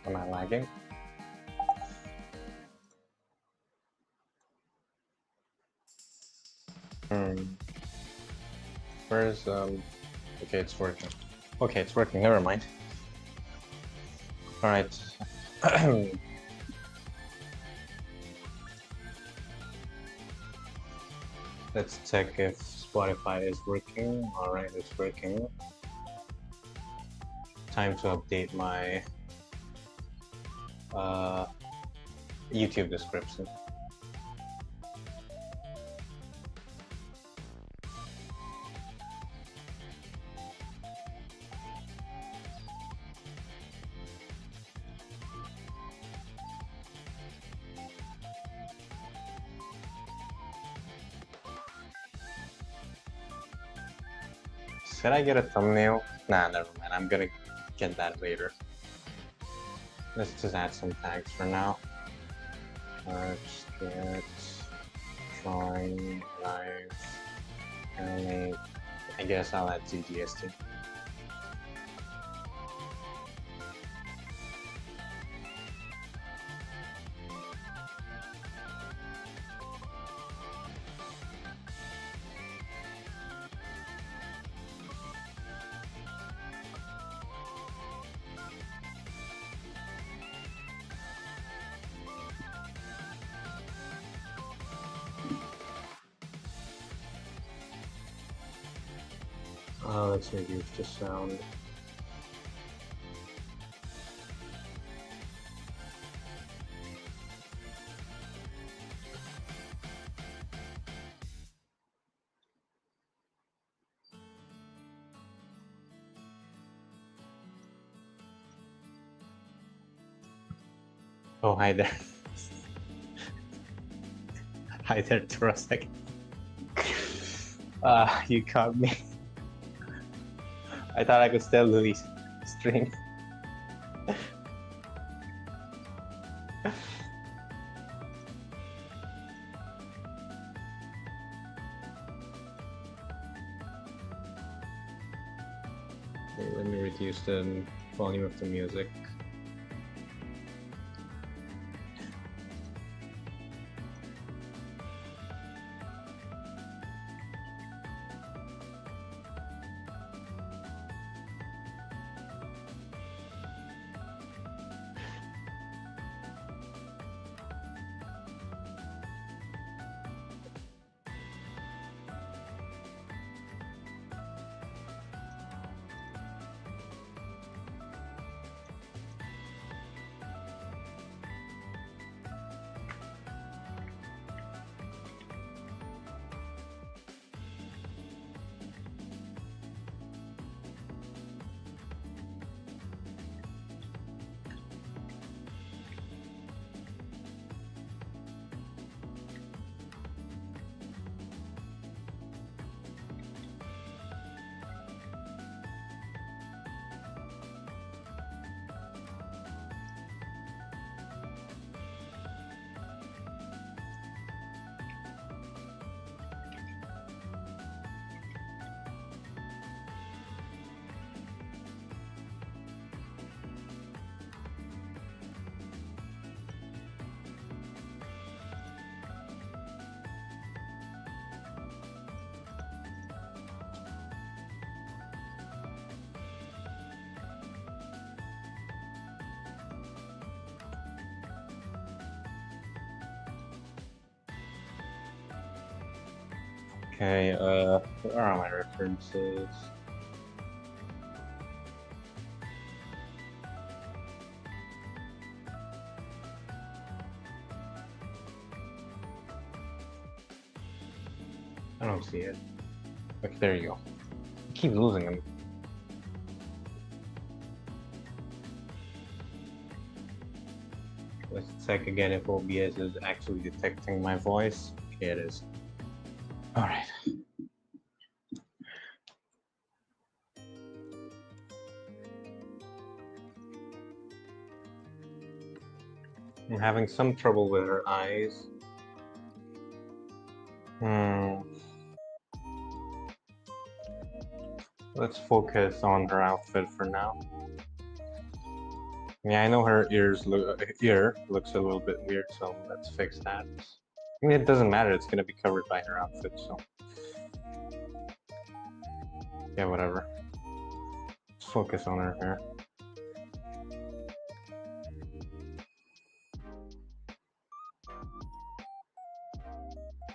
Am I lagging? Where's okay, it's working. Okay, it's working, never mind. Alright. Let's check if Spotify is working. Alright, it's working. Time to update my YouTube description. Should I get a thumbnail? Nah, never mind. I'm gonna get that later. Let's just add some tags for now. Let's get drawing, live, animate. I guess I'll add CGST. Let's reduce the sound. Oh, hi there. Hi there, Turosek. You caught me. I thought I could still do these stream. Okay, let me reduce the volume of the music. Okay, where are my references? I don't see it. Okay, there you go. I keep losing them. Let's check again if OBS is actually detecting my voice. Okay, it is. All right. I'm having some trouble with her eyes. Let's focus on her outfit for now. Yeah, I know her ear looks a little bit weird, so let's fix that. I mean, it doesn't matter, it's gonna be covered by her outfit, so... Yeah, whatever. Let's focus on her hair.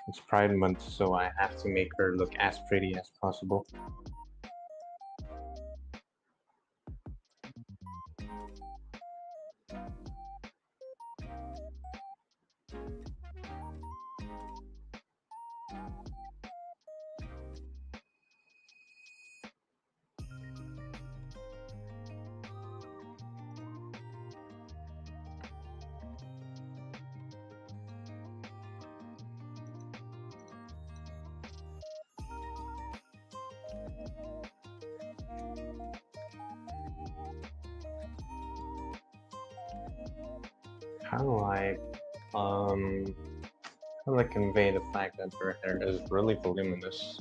It's Pride Month, so I have to make her look as pretty as possible. How do I convey the fact that her hair is really voluminous?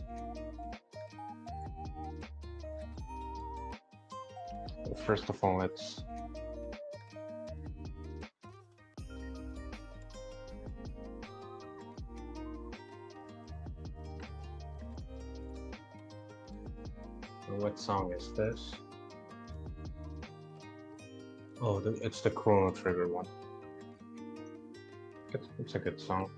First of all, let's what song is this? Oh, it's the Chrono Trigger one. It's a good song.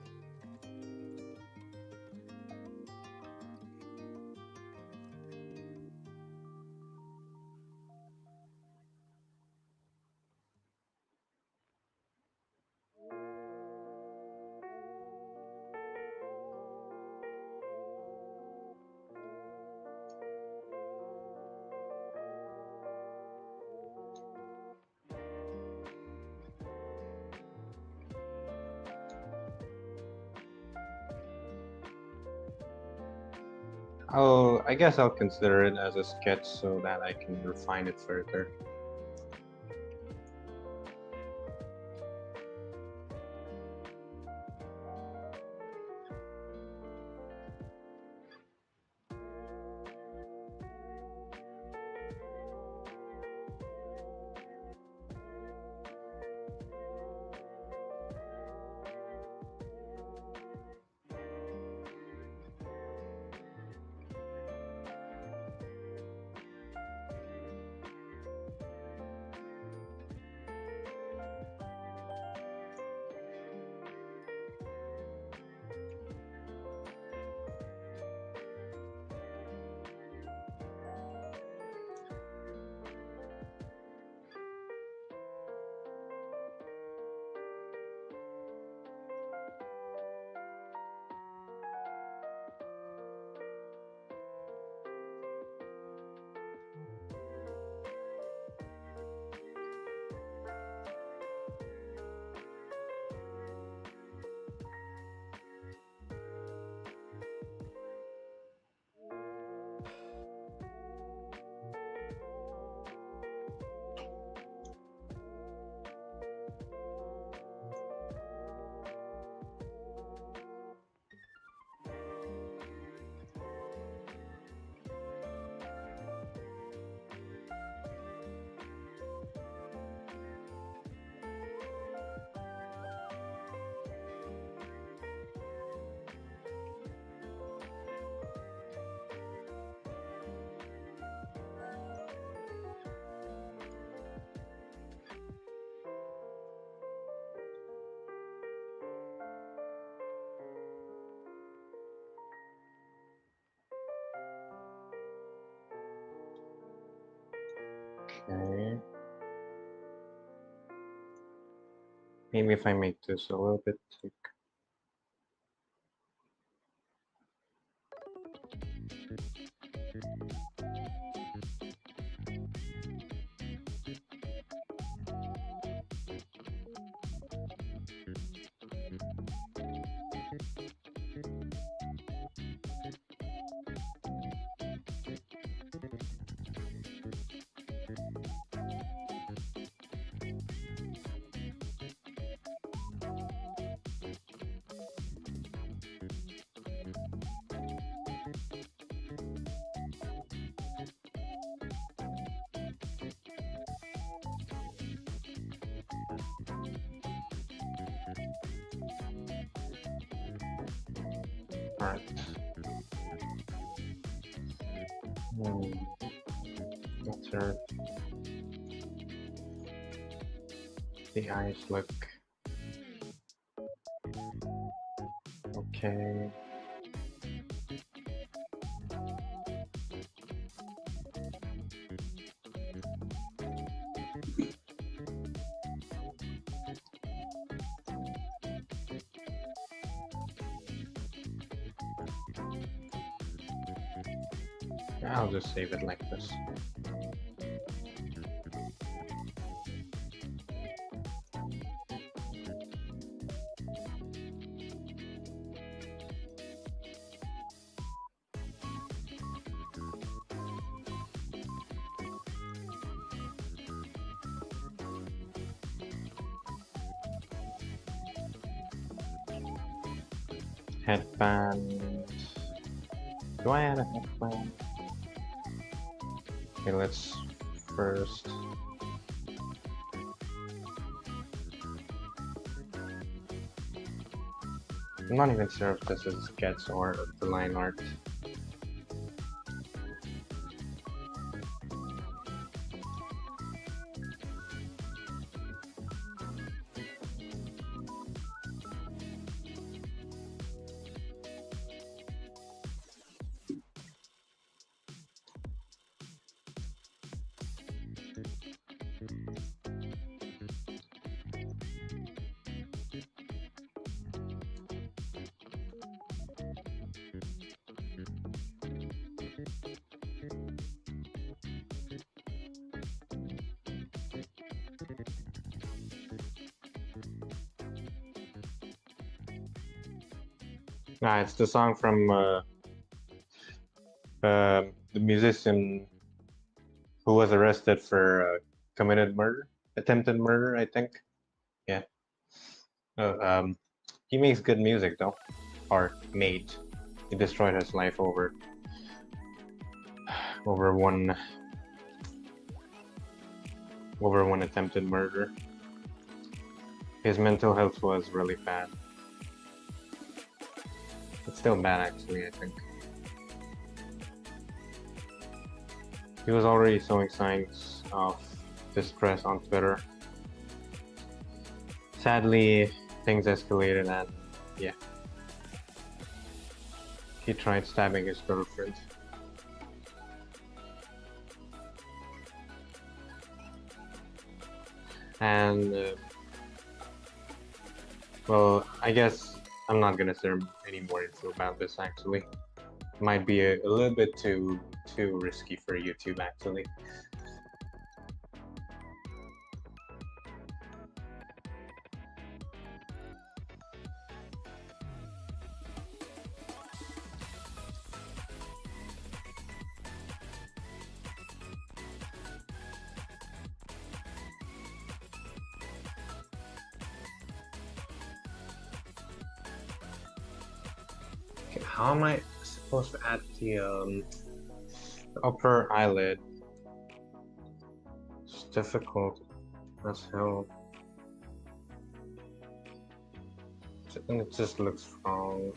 I guess I'll consider it as a sketch so that I can refine it further. Okay. Maybe if I make this a little bit thick. Alright. Observe the eyes look okay. I'll just save it like this. Headband. Do I add a headband? Okay, let's first. I'm not even sure if this is sketch or the line art. It's the song from the musician who was arrested for committed murder, attempted murder, I think. Yeah. He makes good music though, or made. He destroyed his life over one attempted murder. His mental health was really bad. It's still bad actually, I think. He was already showing signs of distress on Twitter. Sadly, things escalated and yeah. He tried stabbing his girlfriend. And well, I guess I'm not gonna share any more info about this actually. Might be a little bit too risky for YouTube actually. Okay, how am I supposed to add the upper eyelid? It's difficult as hell. And it just looks wrong.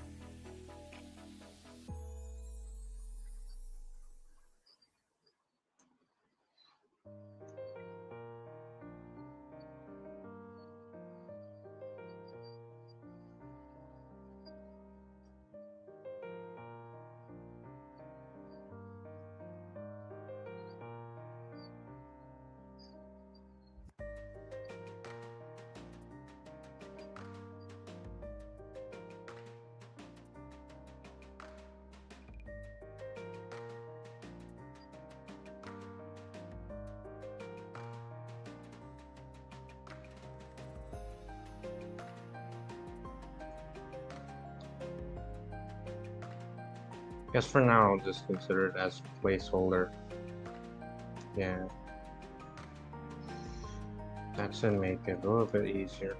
Guess for now I'll just consider it as placeholder. Yeah. That should make it a little bit easier.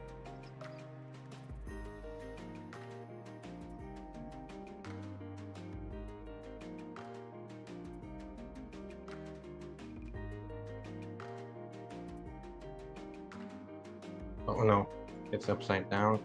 Oh no, it's upside down.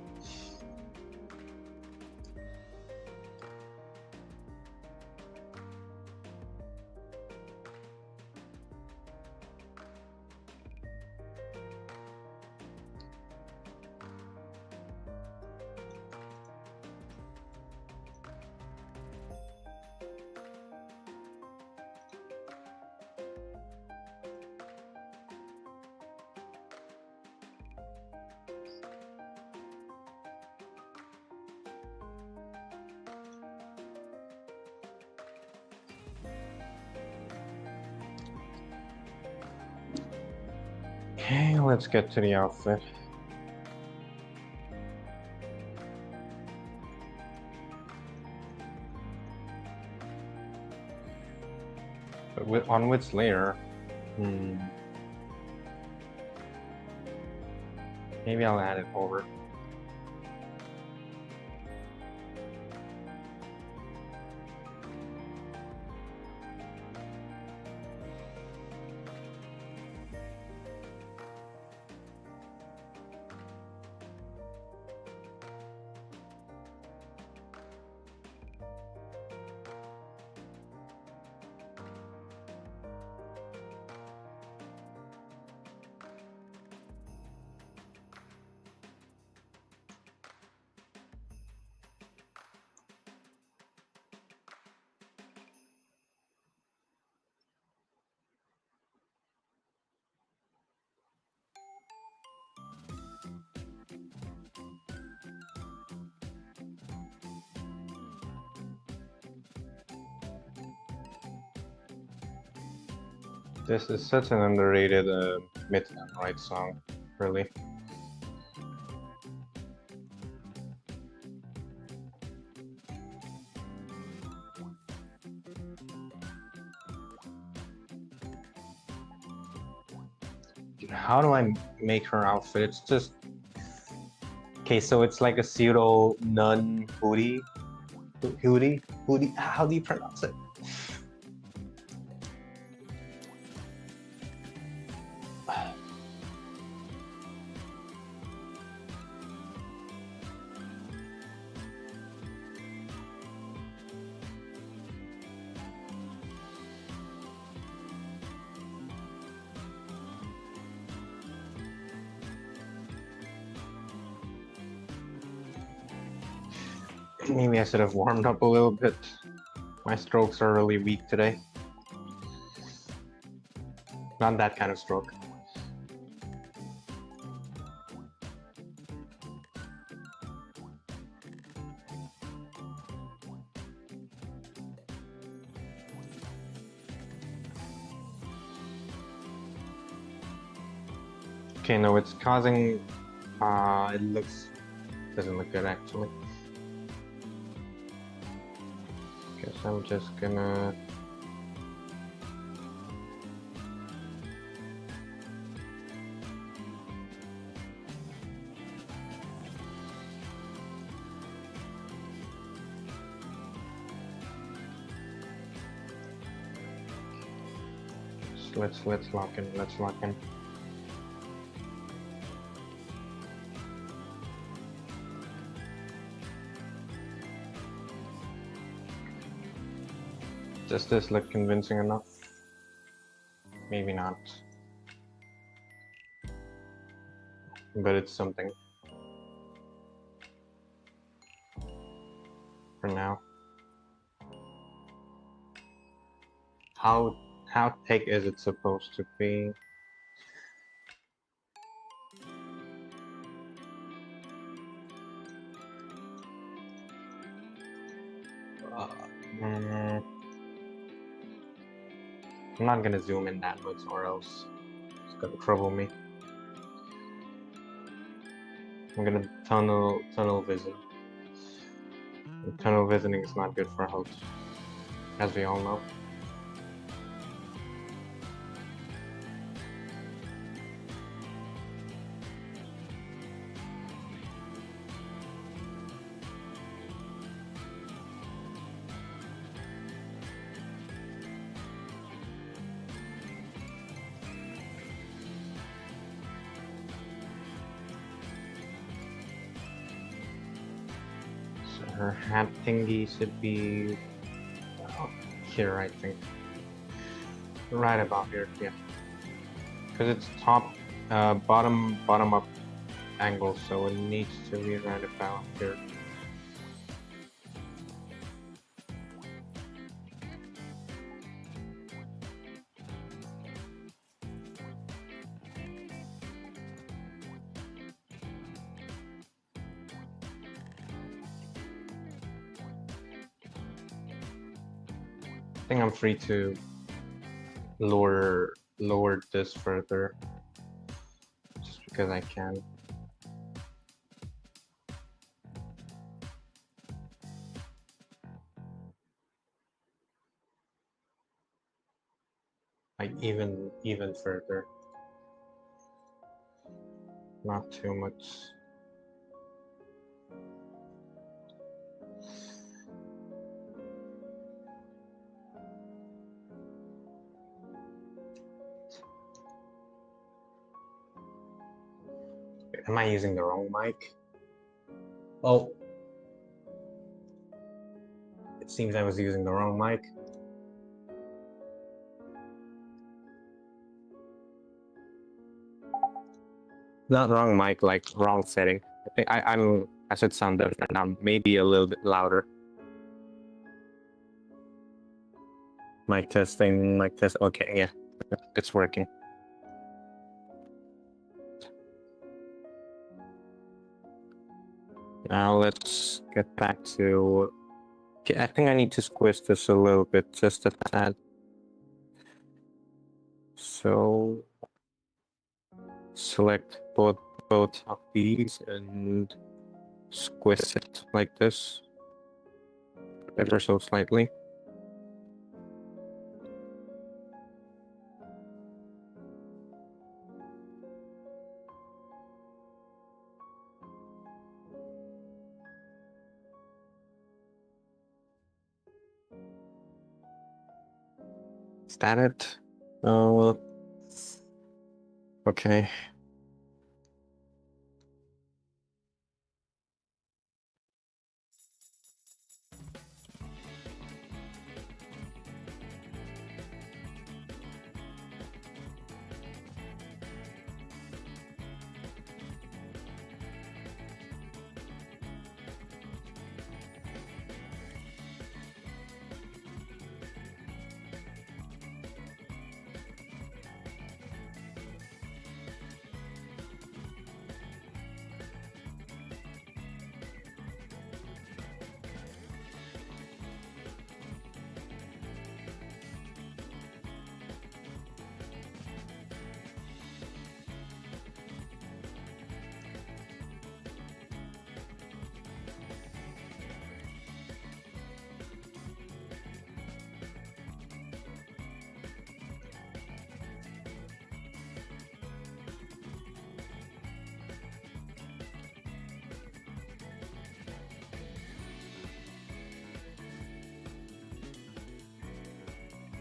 Okay, let's get to the outfit. But on which layer? Maybe I'll add it over. This is such an underrated mid and right song, really. How do I make her outfit? It's just... Okay, so it's like a pseudo nun hoodie. Hoodie? How do you pronounce it? Maybe I should have warmed up a little bit. My strokes are really weak today. Not that kind of stroke. Okay, no, it's causing... it doesn't look good actually. Guess I'm just gonna... Let's lock in, let's lock in. Does this look convincing enough? Maybe not. But it's something. For now. How thick is it supposed to be? I'm not gonna zoom in that much or else it's gonna trouble me. I'm gonna tunnel vision. And tunnel visioning is not good for health, as we all know. Her hat thingy should be here, I think. Right about here, yeah. Because it's top, bottom up angle, so it needs to be right about here. I think I'm free to lower this further. just because I can. Like even further. Not too much. Am I using the wrong mic? Oh. It seems I was using the wrong mic. Not wrong mic, like wrong setting. I think I should sound different now, maybe a little bit louder. Mic testing, mic test. Okay, yeah, it's working. Now let's get back to. Okay, I think I need to squish this a little bit, just a tad. So select both of these and squish it like this, ever so slightly. Is that it? Oh, well, okay.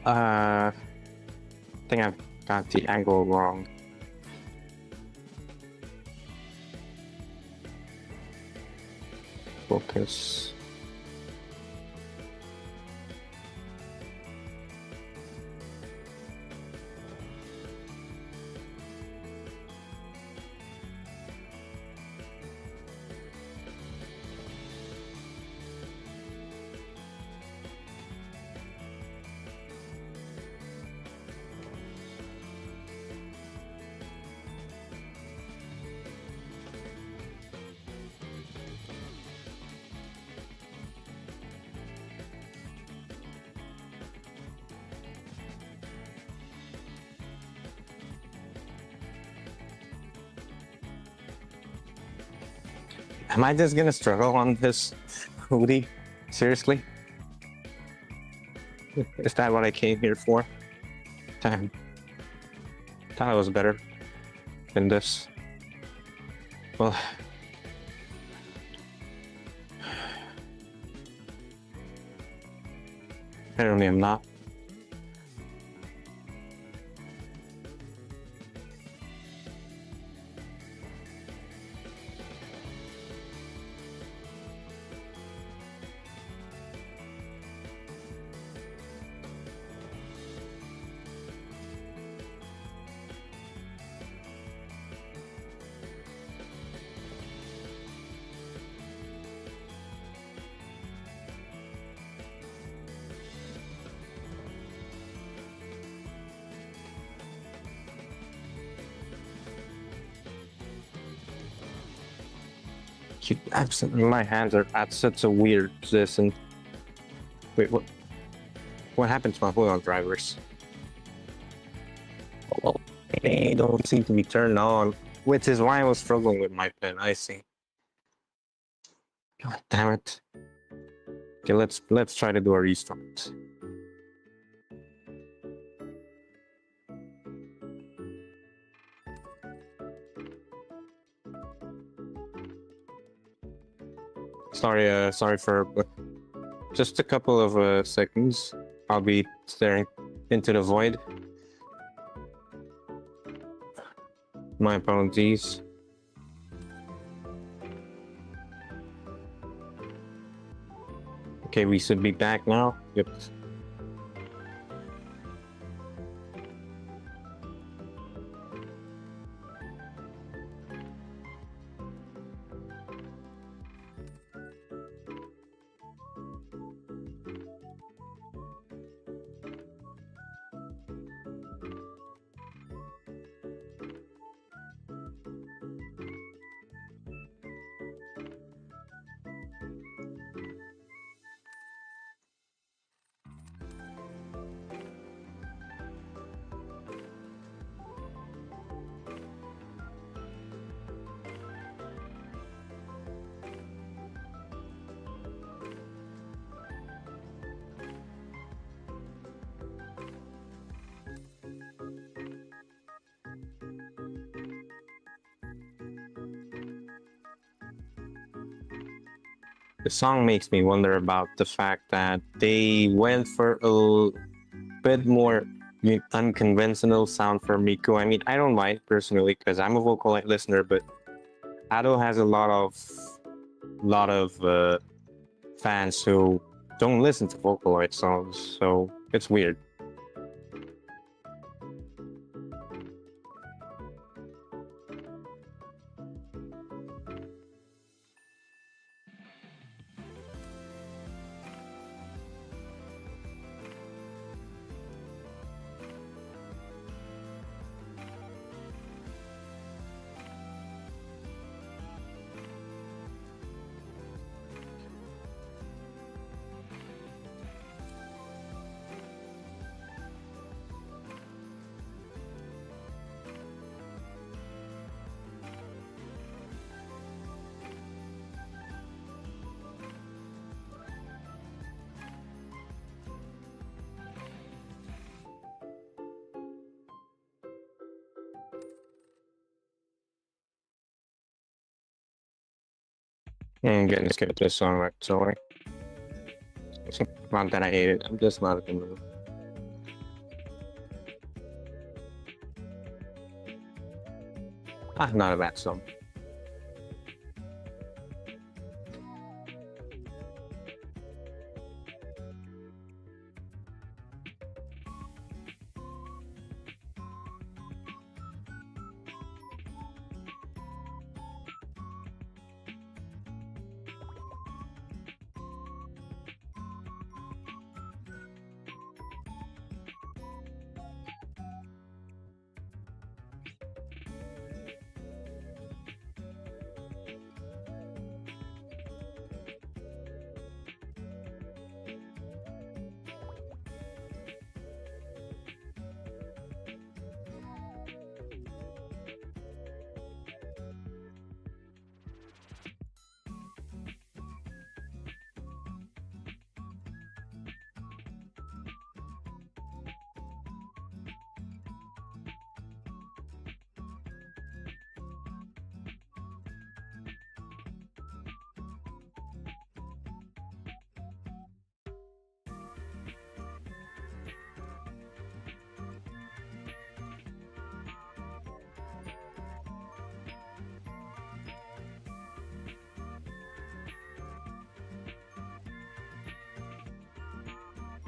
I think I've got the angle wrong. Focus. Am I just gonna struggle on this hoodie? Seriously? Is that what I came here for? Damn. Thought it was better than this. Well, apparently I'm not. My hands are at such a weird position. Wait, what? What happened to my wheel drivers? Oh, they don't seem to be turned on. which is why I was struggling with my pen. I see. God damn it. Okay, let's try to do a restart. Sorry for just a couple of seconds. I'll be staring into the void. My apologies. Okay, we should be back now. Yep. The song makes me wonder about the fact that they went for a bit more unconventional sound for Miku. I mean, I don't mind personally because I'm a Vocaloid listener, but Ado has a lot of fans who don't listen to Vocaloid songs, so it's weird. I'm getting scared of this song, right? Sorry. It's not that I hate it, I'm just not in the mood. Not a bad song.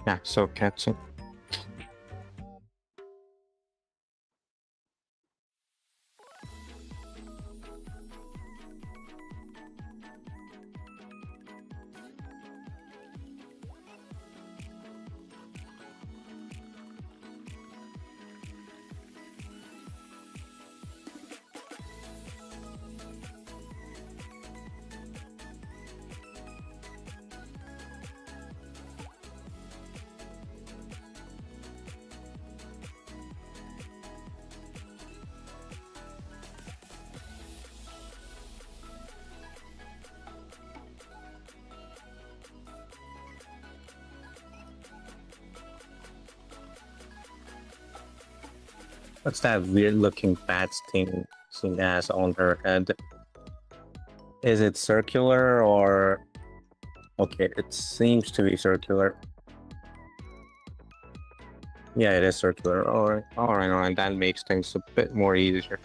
Yeah, so catchy. What's that weird looking bat thing she has on her head? Is it circular or... Okay, it seems to be circular. Yeah, it is circular. Alright, that makes things a bit more easier.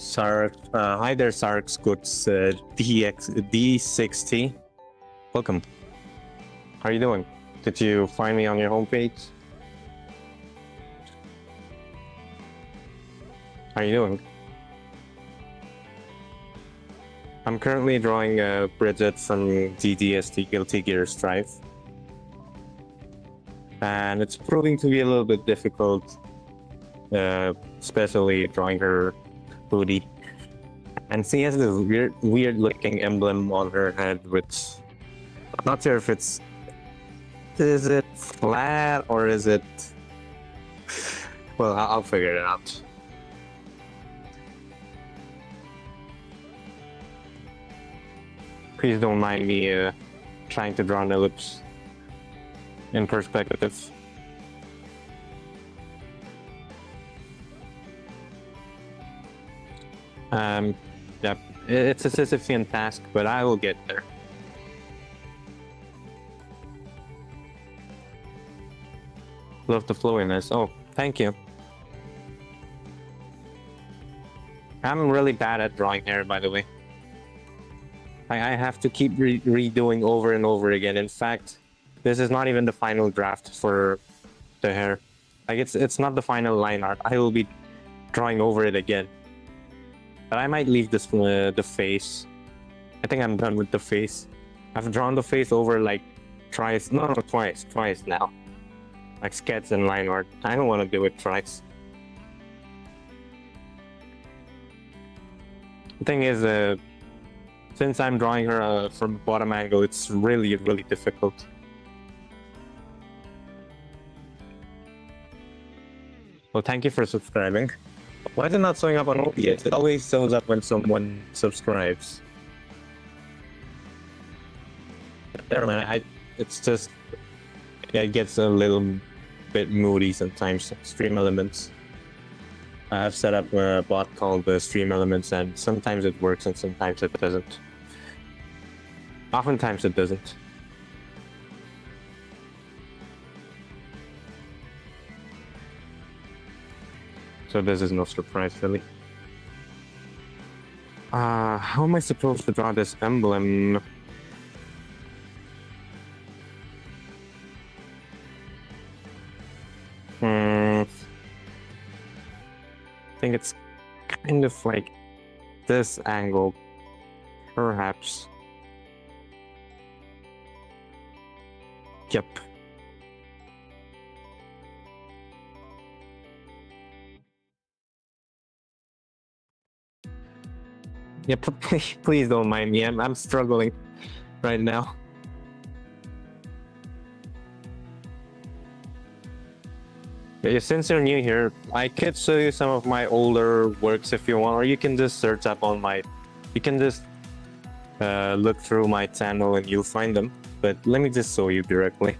Sark, hi there, Sark's Goods D60. Welcome. How are you doing? Did you find me on your homepage? How are you doing? I'm currently drawing Bridget from GDST Guilty Gear Strife. And it's proving to be a little bit difficult, especially drawing her booty. And she has this weird looking emblem on her head, which I'm not sure if it's... Is it flat or is it... Well, I'll figure it out. Please don't mind me trying to draw an ellipse in perspective. Yep, it's a Sisyphean task, but I will get there. Love the flowiness. Oh, thank you. I'm really bad at drawing hair, by the way. I have to keep redoing over and over again. In fact, this is not even the final draft for the hair. Like, it's not the final line art. I will be drawing over it again. But I might leave this the face. I think I'm done with the face. I've drawn the face over like twice now. Like sketch and line art. I don't want to do it twice. The thing is, since I'm drawing her from a bottom angle, it's really difficult. Well, thank you for subscribing. Why is it not showing up on OBS? It always shows up when someone subscribes. Never mind, it's just... It gets a little bit moody sometimes, Stream Elements. I've set up a bot called the Stream Elements, and sometimes it works and sometimes it doesn't. Oftentimes it doesn't. So this is no surprise, really. How am I supposed to draw this emblem? I think it's kind of like this angle, perhaps. Yep. Yeah, please don't mind me. I'm struggling right now. Yeah, since you're new here, I could show you some of my older works if you want, or you can just search up on my... You can just look through my channel and you'll find them. But let me just show you directly.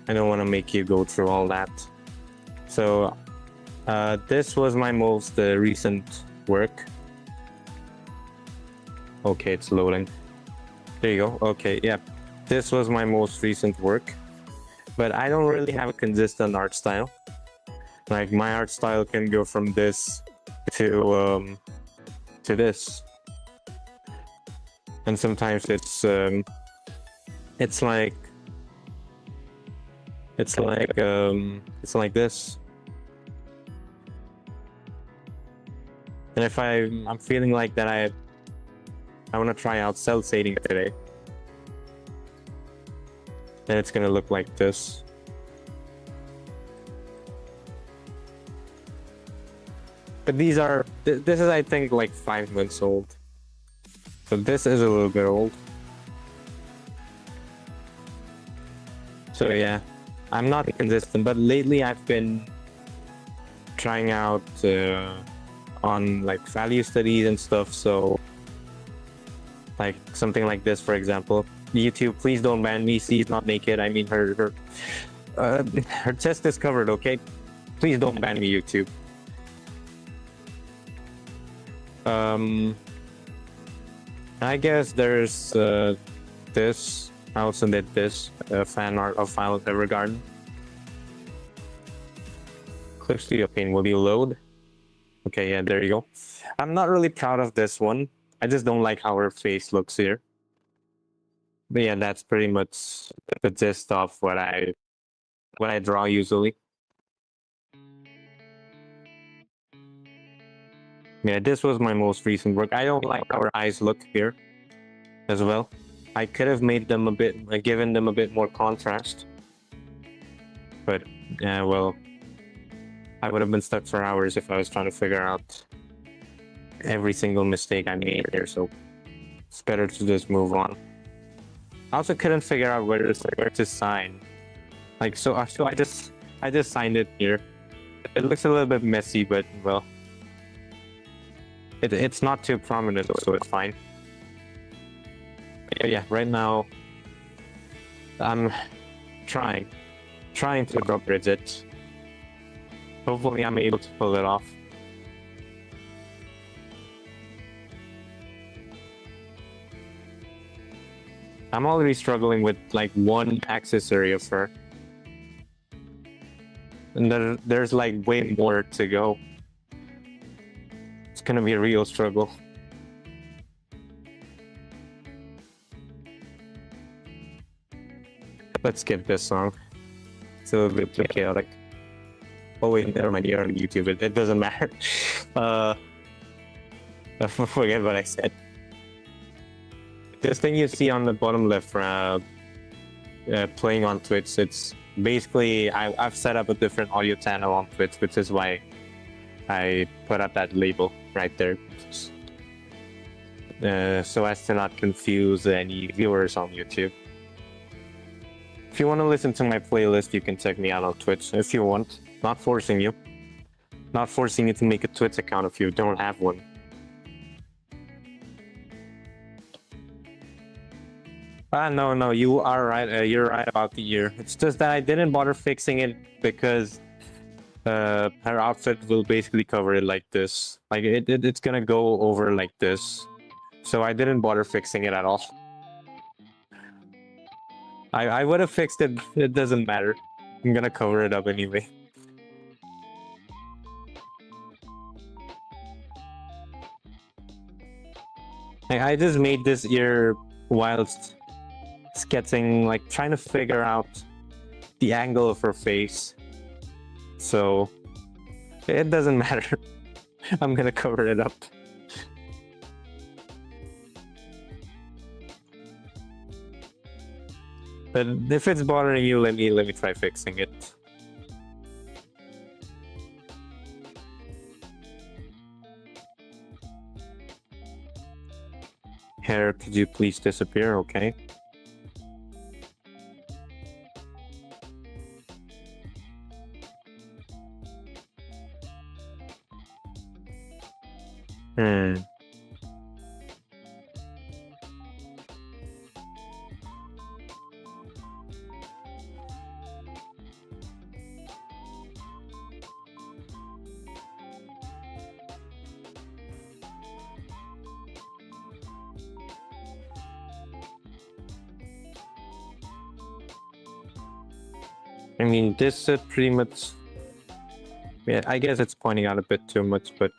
I don't want to make you go through all that. So, this was my most recent work. Okay, it's loading. There you go. Okay, yeah. This was my most recent work. But I don't really have a consistent art style. Like, my art style can go from this to this. And sometimes it's like It's like this. And if I'm feeling like that I want to try out cell shading today, then it's gonna look like this. But these are this is I think like 5 months old. So this is a little bit old. So yeah, I'm not consistent, but lately I've been trying out on like value studies and stuff. So like something like this, for example. YouTube, please don't ban me. She's not naked. I mean, her chest is covered. Okay, please don't ban me, YouTube. I guess there's this. I also did this fan art of Violet Evergarden. Clip Studio Paint, will you load? Okay, yeah, there you go. I'm not really proud of this one. I just don't like how her face looks here. But yeah, that's pretty much the gist of what I draw usually. Yeah, this was my most recent work. I don't like how her eyes look here as well. I could have made them a bit, given them a bit more contrast. But yeah, well, I would have been stuck for hours if I was trying to figure out every single mistake I made here. So it's better to just move on. I also couldn't figure out where to sign. Like so I just signed it here. It looks a little bit messy, but well, it's not too prominent, so it's fine. Yeah, right now I'm trying to draw Bridget. Hopefully I'm able to pull it off. I'm already struggling with like one accessory of her. And there's like way more to go. It's gonna be a real struggle. Let's skip this song. It's a little bit too chaotic. Oh wait, never mind, you're on YouTube. It doesn't matter. Forget what I said. This thing you see on the bottom left, playing on Twitch, it's basically I've set up a different audio channel on Twitch, which is why I put up that label right there, so as to not confuse any viewers on YouTube. If you want to listen to my playlist, you can check me out on Twitch if you want. Not forcing you. Not forcing you to make a Twitch account if you don't have one. No, you are right. You're right about the ear. It's just that I didn't bother fixing it because her outfit will basically cover it like this. Like it's gonna go over like this. So I didn't bother fixing it at all. I would have fixed it. It doesn't matter. I'm gonna cover it up anyway. I just made this ear whilst sketching, like trying to figure out the angle of her face. So it doesn't matter. I'm gonna cover it up. But if it's bothering you, let me try fixing it. Hair, could you please disappear? Okay. I mean, this pretty much... Yeah, I guess it's pointing out a bit too much, but...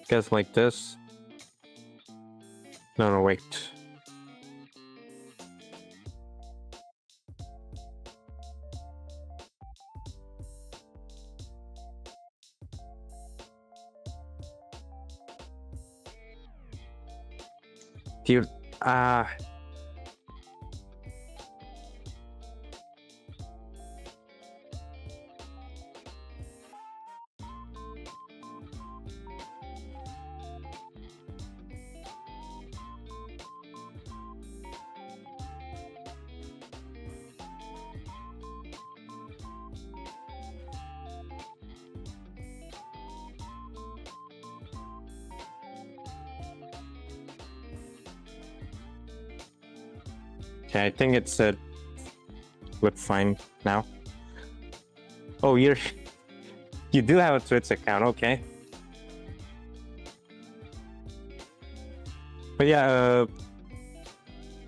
Guess like this. No, wait. Dude, okay, I think it's look fine now. Oh, you do have a Twitch account, okay. But yeah,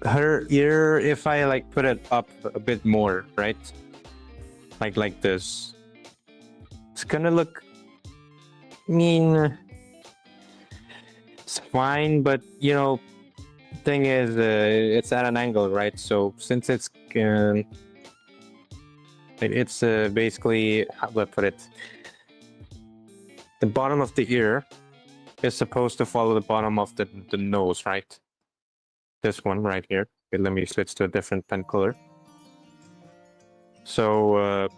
her ear, if I like put it up a bit more, right? Like this. It's gonna look, I mean, it's fine, but you know, thing is, it's at an angle, right? So since it's basically, how do I put it? The bottom of the ear is supposed to follow the bottom of the nose, right? This one right here. Okay, let me switch to a different pen color. So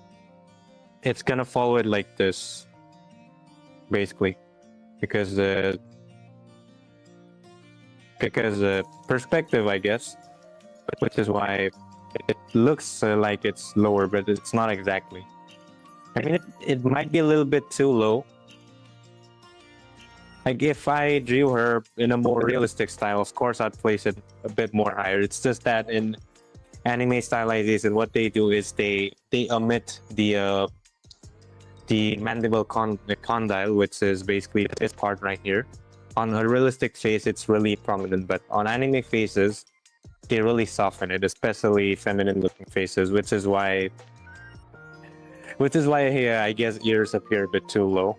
it's gonna follow it like this, basically, because perspective, I guess, which is why it looks like it's lower, but it's not exactly. I mean, it might be a little bit too low. Like if I drew her in a more realistic style, of course I'd place it a bit more higher. It's just that in anime stylization, what they do is they omit the mandible condyle, which is basically this part right here. On a realistic face, it's really prominent, but on anime faces, they really soften it, especially feminine-looking faces, which is why I guess ears appear a bit too low.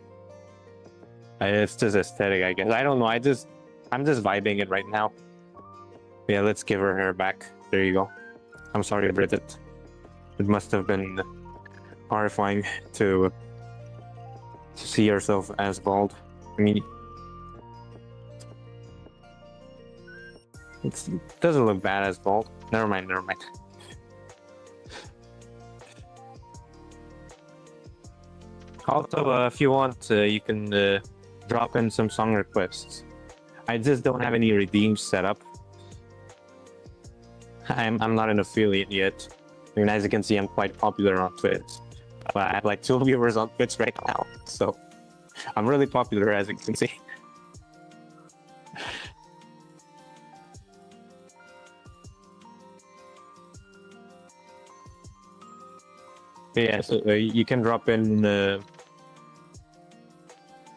It's just aesthetic, I guess. I don't know. I'm just vibing it right now. Yeah, let's give her hair back. There you go. I'm sorry, Bridget. It must have been horrifying to see yourself as bald. I mean, it doesn't look bad as bald. Never mind. Also, if you want, you can drop in some song requests. I just don't have any redeems set up. I'm not an affiliate yet. I mean, as you can see, I'm quite popular on Twitch. But I have like 2 viewers on Twitch right now, so I'm really popular, as you can see. Yeah, so you can drop in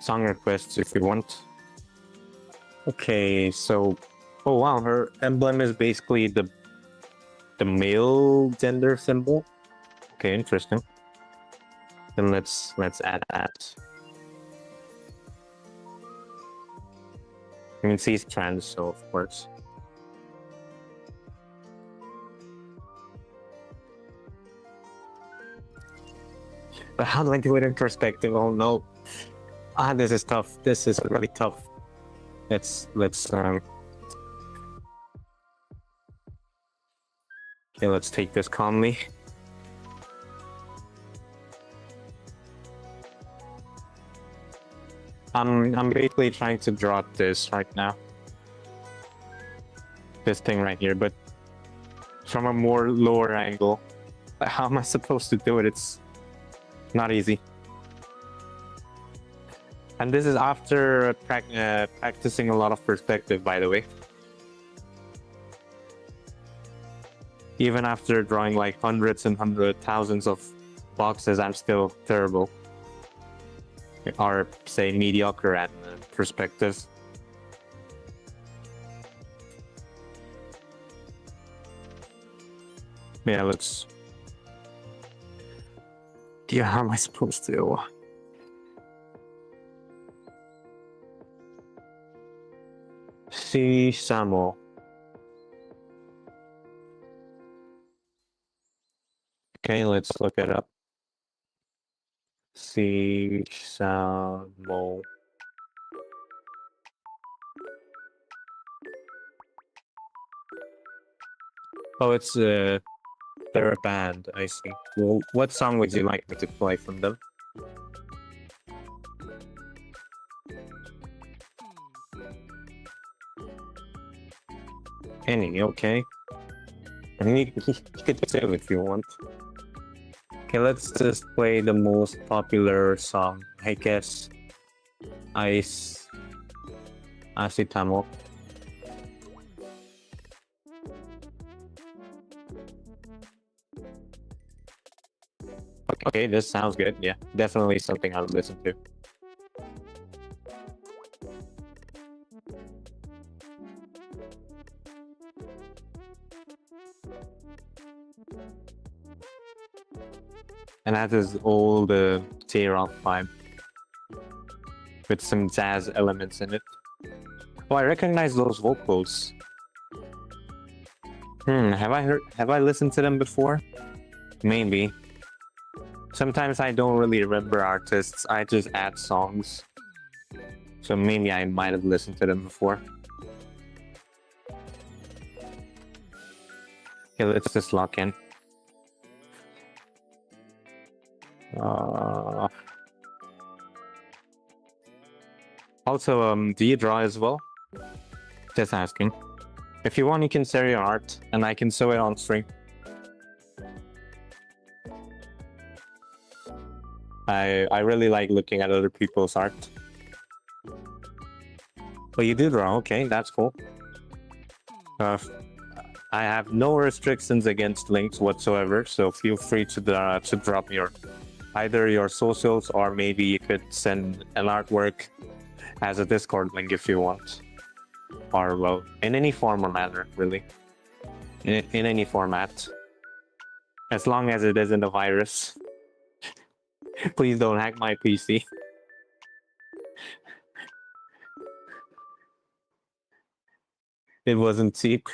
song requests if you want. Okay, so oh wow, her emblem is basically the male gender symbol. Okay, interesting. Then let's add that. You can see it's trans, so of course. But how do I do it in perspective? Oh no. This is tough. This is really tough. Let's okay, let's take this calmly. I'm basically trying to draw this right now. This thing right here, but from a more lower angle. How am I supposed to do it? It's not easy. And this is after practicing a lot of perspective, by the way. Even after drawing like hundreds and thousands of boxes, I'm still terrible. Or say mediocre at perspective. Yeah, let's... Yeah, how am I supposed to? Sesamo. Okay, let's look it up. Sesamo. Oh, it's they're a band. I see. Well, what song would you like me to play from them? Any, okay. I mean, you could say if you want. Okay, let's just play the most popular song. I guess Ice Asitamo. Okay, this sounds good. Yeah, definitely something I would listen to. And has this old tear-off vibe with some jazz elements in it. Oh, I recognize those vocals. Have I listened to them before? Maybe. Sometimes I don't really remember artists, I just add songs. So maybe I might have listened to them before. Okay, let's just lock in. Also, do you draw as well? Just asking. If you want, you can share your art, and I can show it on stream. I really like looking at other people's art. Oh, you do draw? Okay, that's cool. I have no restrictions against links whatsoever, so feel free to drop either your socials, or maybe you could send an artwork as a Discord link if you want. Or, well, in any form or manner, really. In any format. As long as it isn't a virus. Please don't hack my PC. It wasn't cheap.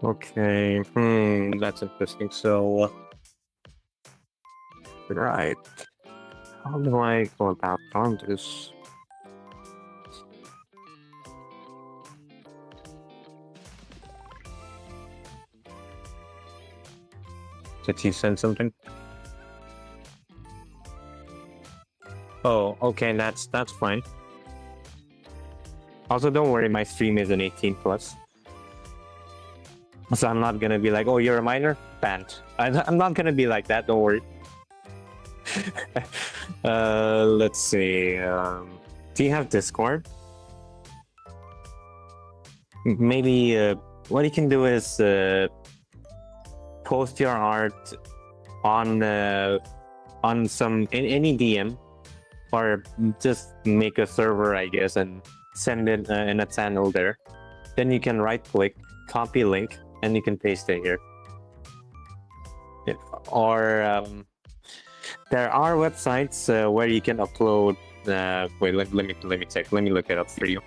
Okay, that's interesting. So, right. How do I go about on this? Did he send something? Oh, okay, that's fine. Also, don't worry, my stream is an 18+. So I'm not gonna be like, oh, you're a minor? Banned. I'm not gonna be like that, don't worry. Let's see. Do you have Discord? Maybe what you can do is post your art on some in any DM, or just make a server, I guess, and send it in a channel there. Then you can right-click, copy link, and you can paste it here. Or there are websites where you can upload. Wait, let me check. Let me look it up for you.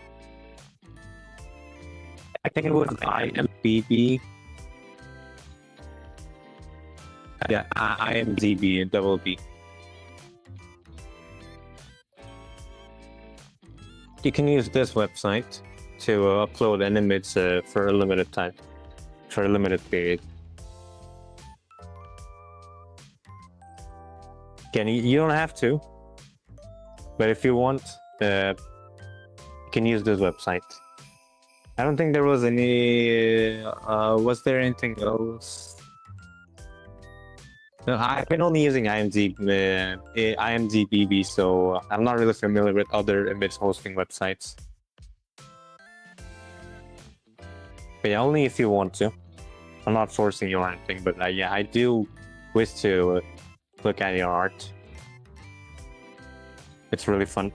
I think it was IMDb. Yeah, IMDb, double B. You can use this website to upload an image for a limited time, for a limited period. Again, you don't have to, but if you want, you can use this website. I don't think there was any. Was there anything else? No, I've been only using IMDb, so I'm not really familiar with other image hosting websites. But yeah, only if you want to. I'm not forcing you or anything, but yeah, I do wish to look at your art. It's really fun.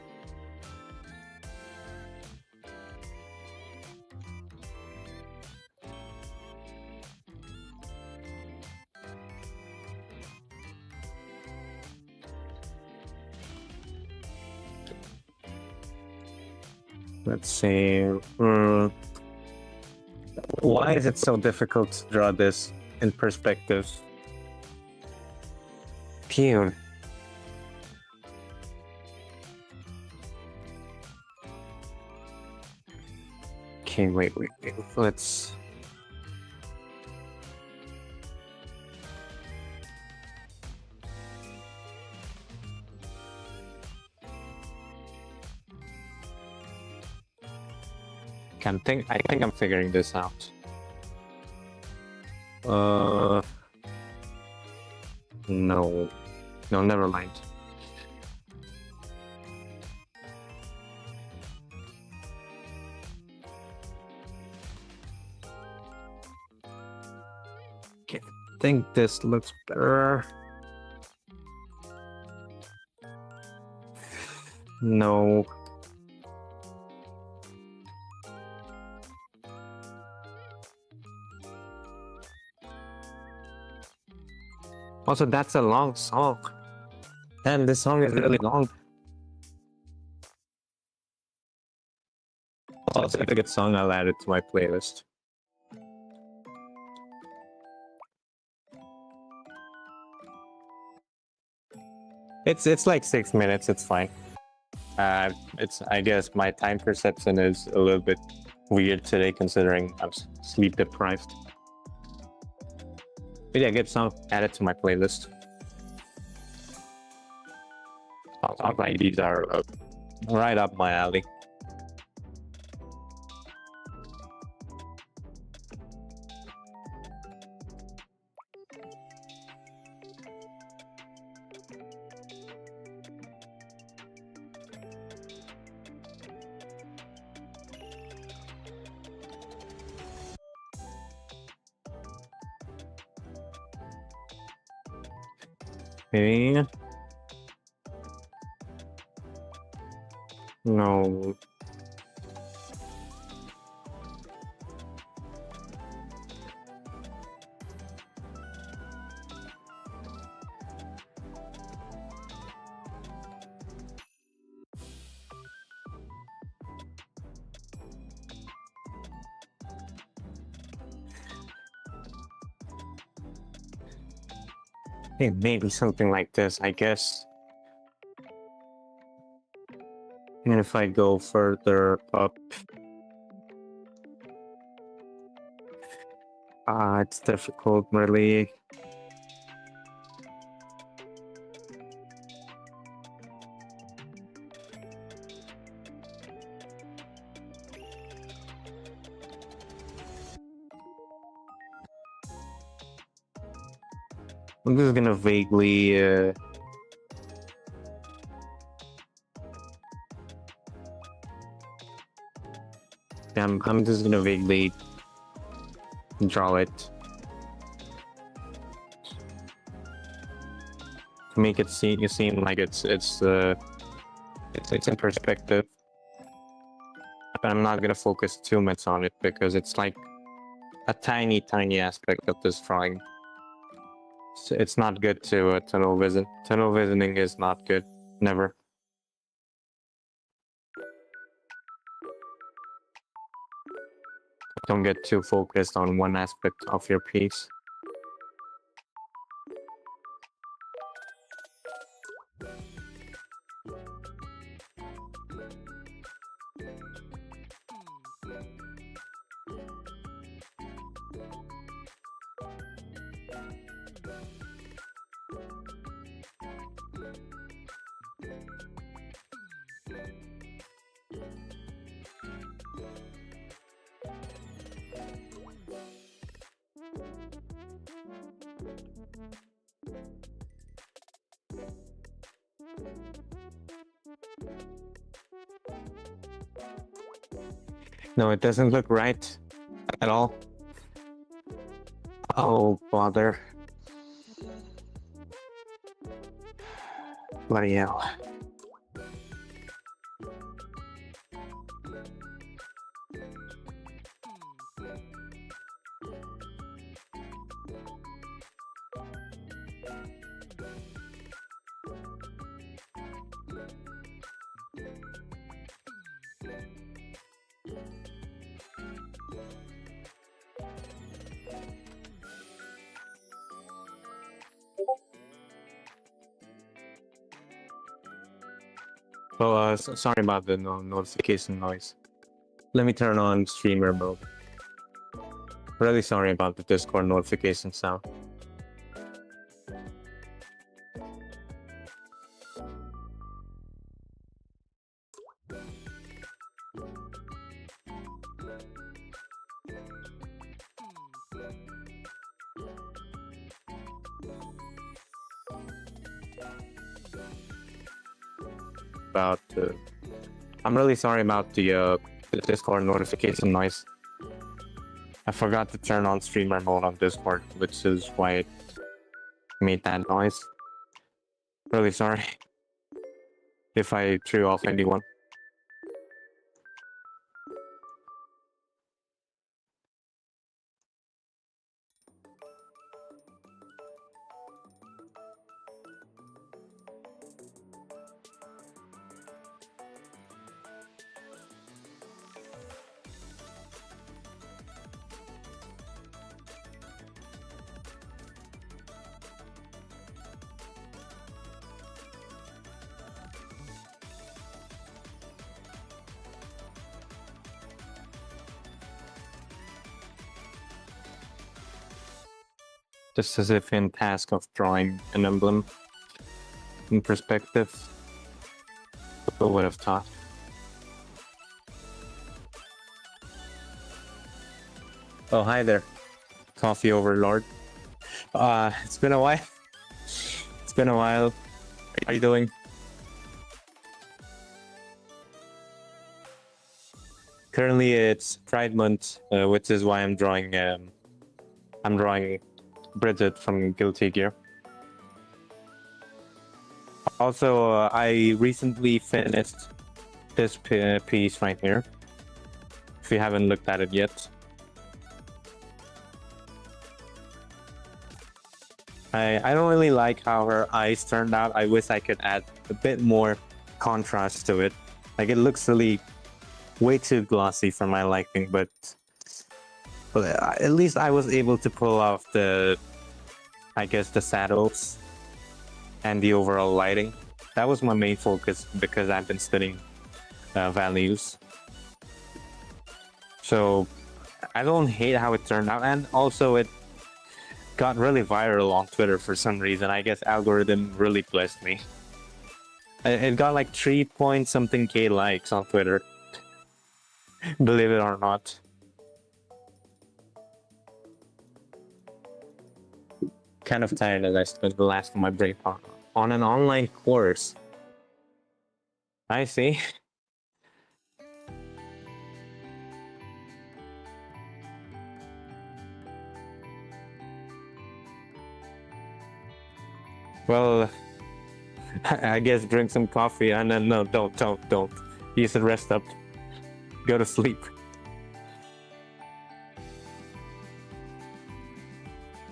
Let's see. Why is it so difficult to draw this in perspective? Cute. Okay, wait. Let's... I think I'm figuring this out. No, never mind. Okay, I think this looks better. No. Also, that's a long song. And this song is really long. Also, if it's a good song, I'll add it to my playlist. It's like 6 minutes. It's fine. I guess my time perception is a little bit weird today, considering I'm sleep deprived. But yeah, good song. Add it to my playlist. Songs like these are right up my alley. Okay. No. Hey, maybe something like this, I guess. And if I go further up, it's difficult, really. I'm just gonna vaguely I'm just gonna vaguely draw it to make it seem like it's in perspective. But I'm not gonna focus too much on it because it's like a tiny aspect of this drawing. So it's not good to tunnel vision. Tunnel visioning is not good. Never. Don't get too focused on one aspect of your piece. No, it doesn't look right at all. Oh, bother. Bloody hell. Oh, sorry about the notification noise. Let me turn on streamer mode. Really sorry about the Discord notification sound. I'm really sorry about the Discord notification noise. I forgot to turn on streamer mode on Discord, which is why it made that noise. Really sorry if I threw off anyone. Just as if in task of drawing an emblem in perspective. Who would have thought? Oh, hi there, Coffee Overlord. It's been a while. It's been a while. How are you doing? Currently, it's Pride Month, which is why I'm drawing Bridget from Guilty Gear. Also, I recently finished this piece right here. If you haven't looked at it yet. I don't really like how her eyes turned out. I wish I could add a bit more contrast to it. Like, it looks really way too glossy for my liking, but at least I was able to pull off the shadows and the overall lighting. That was my main focus because I've been studying values. So I don't hate how it turned out, and also it got really viral on Twitter for some reason. I guess algorithm really blessed me. It got like 3-point-something K likes on Twitter. Believe it or not. Kind of tired as I spent the last of my break on an online course. I see. Well, I guess drink some coffee and then no, don't. You should rest up. Go to sleep.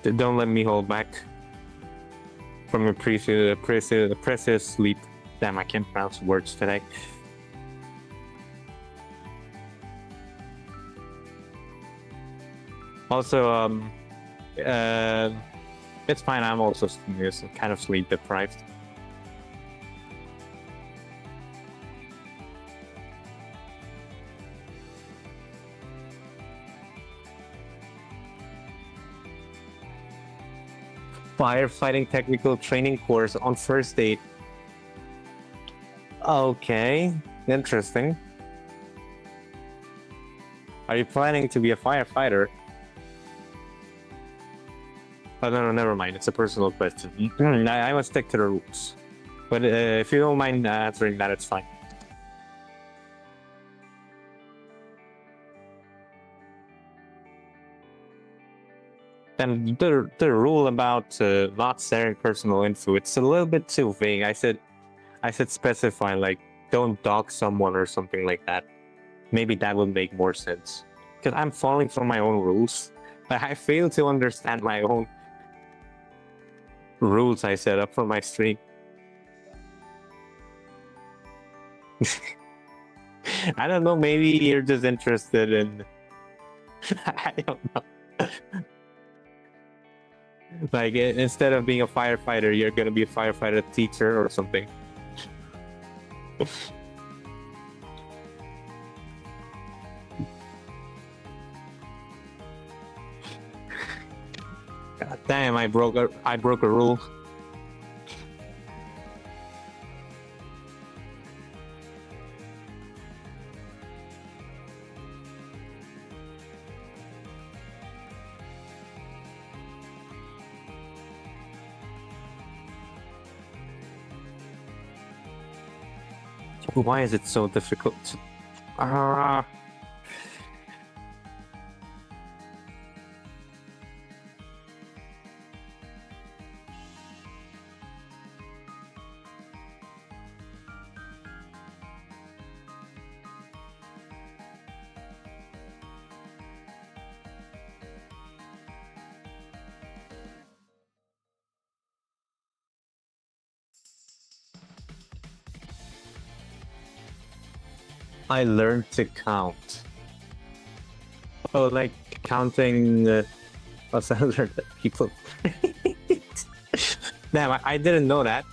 Don't let me hold back from your precious sleep. Damn, I can't pronounce words today. Also, it's fine. I'm also kind of sleep deprived. Firefighting technical training course on first date. Okay, interesting. Are you planning to be a firefighter? Oh, no, never mind. It's a personal question. I must stick to the rules. But if you don't mind answering that, it's fine. And the rule about not sharing personal info, it's a little bit too vague. I said specify, like, don't dox someone or something like that. Maybe that would make more sense. Because I'm falling from my own rules. I fail to understand my own rules I set up for my stream. I don't know, maybe you're just interested in... I don't know. Like, instead of being a firefighter, you're gonna be a firefighter teacher or something. Damn, I broke a rule. Why is it so difficult? Ah. I learned to count. Oh, like counting other people. Damn, I didn't know that.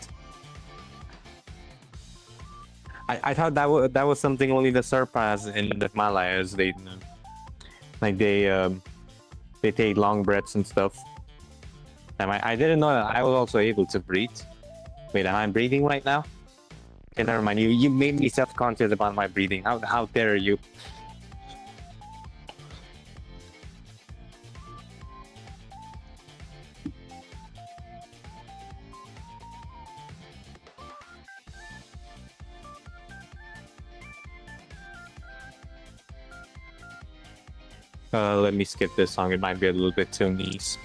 I thought that was something only the Serpas in the Himalayas like they take long breaths and stuff. Damn, I didn't know that I was also able to breathe. Wait, am I breathing right now? Okay, never mind. You made me self-conscious about my breathing. How dare you? Let me skip this song. It might be a little bit too niche.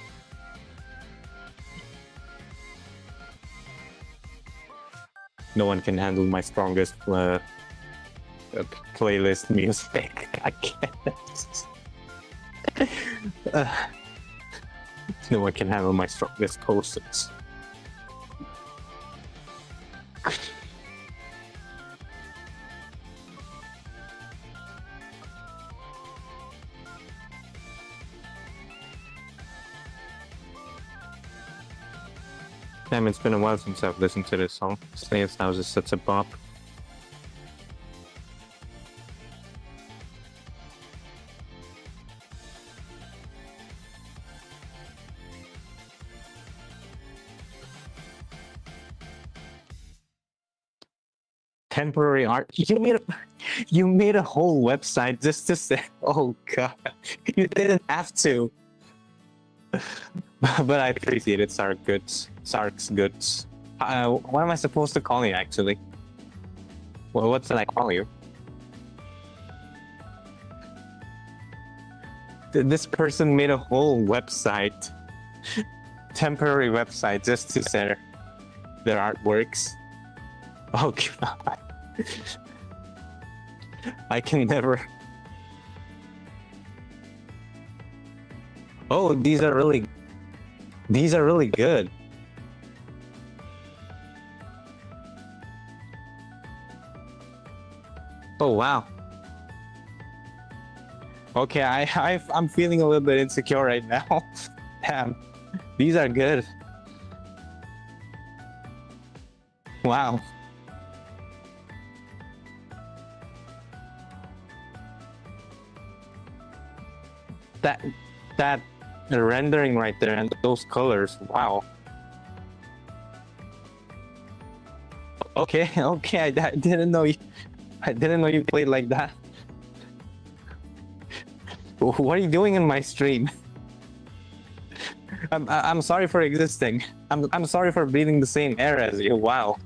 No one can handle my strongest playlist music. I can't. No one can handle my strongest posters. Damn, it's been a while since I've listened to this song. Slave's House is such a bop. Temporary art. You made a whole website just to say, oh god, you didn't have to. But I appreciate it, Sark's goods. What am I supposed to call you, actually? Well, what should I call you? This person made a whole website, temporary website, just to say their artworks. Oh god. I can never. Oh, these are really good. Oh wow. Okay, I'm feeling a little bit insecure right now. Damn, these are good. Wow. That rendering right there and those colors, wow. Okay, I didn't know you played like that. What are you doing in my stream? I'm sorry for existing. I'm sorry for breathing the same air as you. Wow.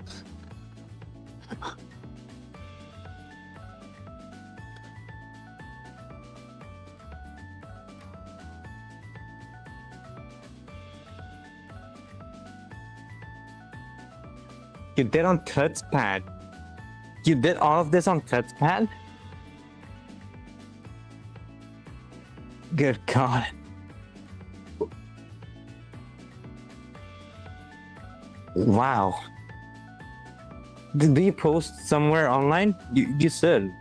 You did on touchpad. You did all of this on touchpad? Good God. Wow. Did you post somewhere online? You said.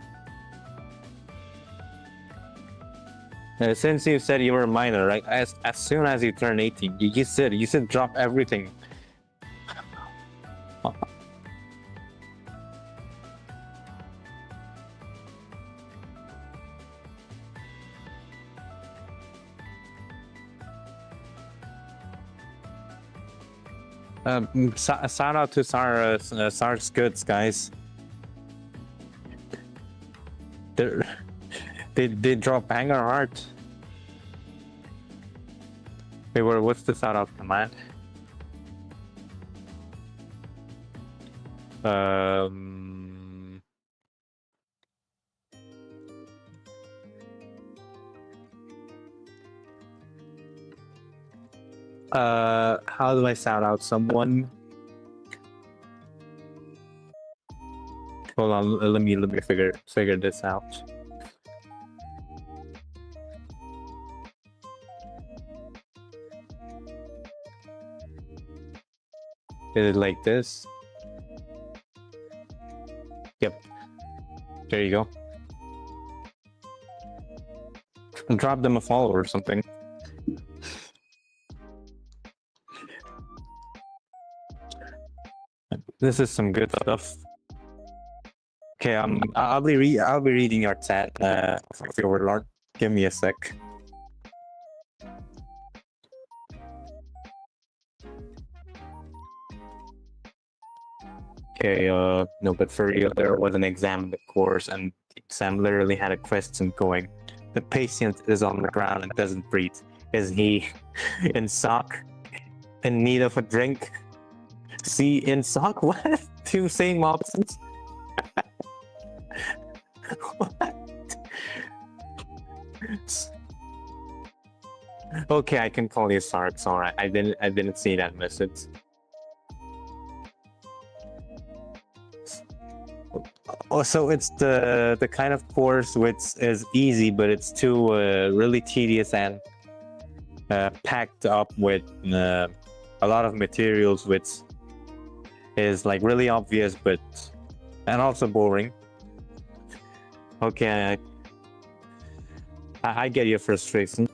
Since you said you were a minor, right? As soon as you turn 18, you said drop everything. Shout out to Sar's Goods, guys. They draw banger art. Wait, what's the shout out command? How do I shout out someone? Hold on, let me figure this out. Is it like this? Yep. There you go. Drop them a follow or something. This is some good stuff. Okay, I'll be reading your chat, Overlord. Give me a sec. Okay, no, but for real, there was an exam course, and the exam literally had a question going. The patient is on the ground and doesn't breathe. Is he in shock? In need of a drink? C, in shock? What? Two same options? What? Okay, I can call you Sark. It's alright. I didn't see that message. Oh, so it's the kind of course which is easy, but it's too really tedious and packed up with a lot of materials, which is like really obvious, but and also boring. Okay, I get your frustration.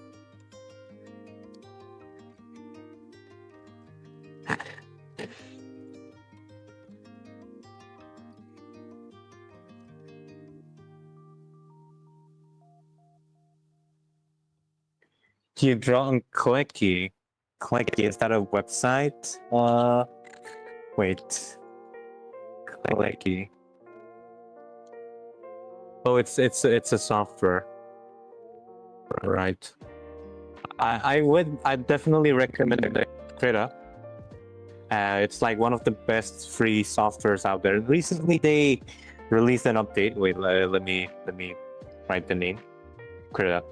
Do you draw on Clicky? Clicky, is that a website? Wait. Clicky. Oh, it's a software. Right. I definitely recommend Krita. It's like one of the best free softwares out there. Recently they released an update. Wait, let me write the name. Krita.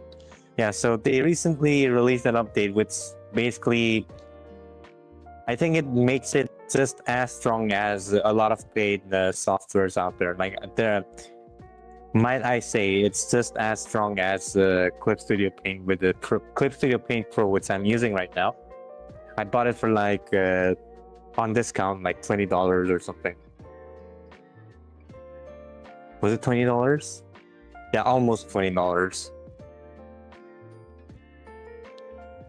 Yeah, so they recently released an update which basically I think it makes it just as strong as a lot of paid softwares out there. Like might I say, it's just as strong as Clip Studio Paint with the Clip Studio Paint Pro, which I'm using right now. I bought it for like on discount, like $20 or something. Was it $20? Yeah, almost $20.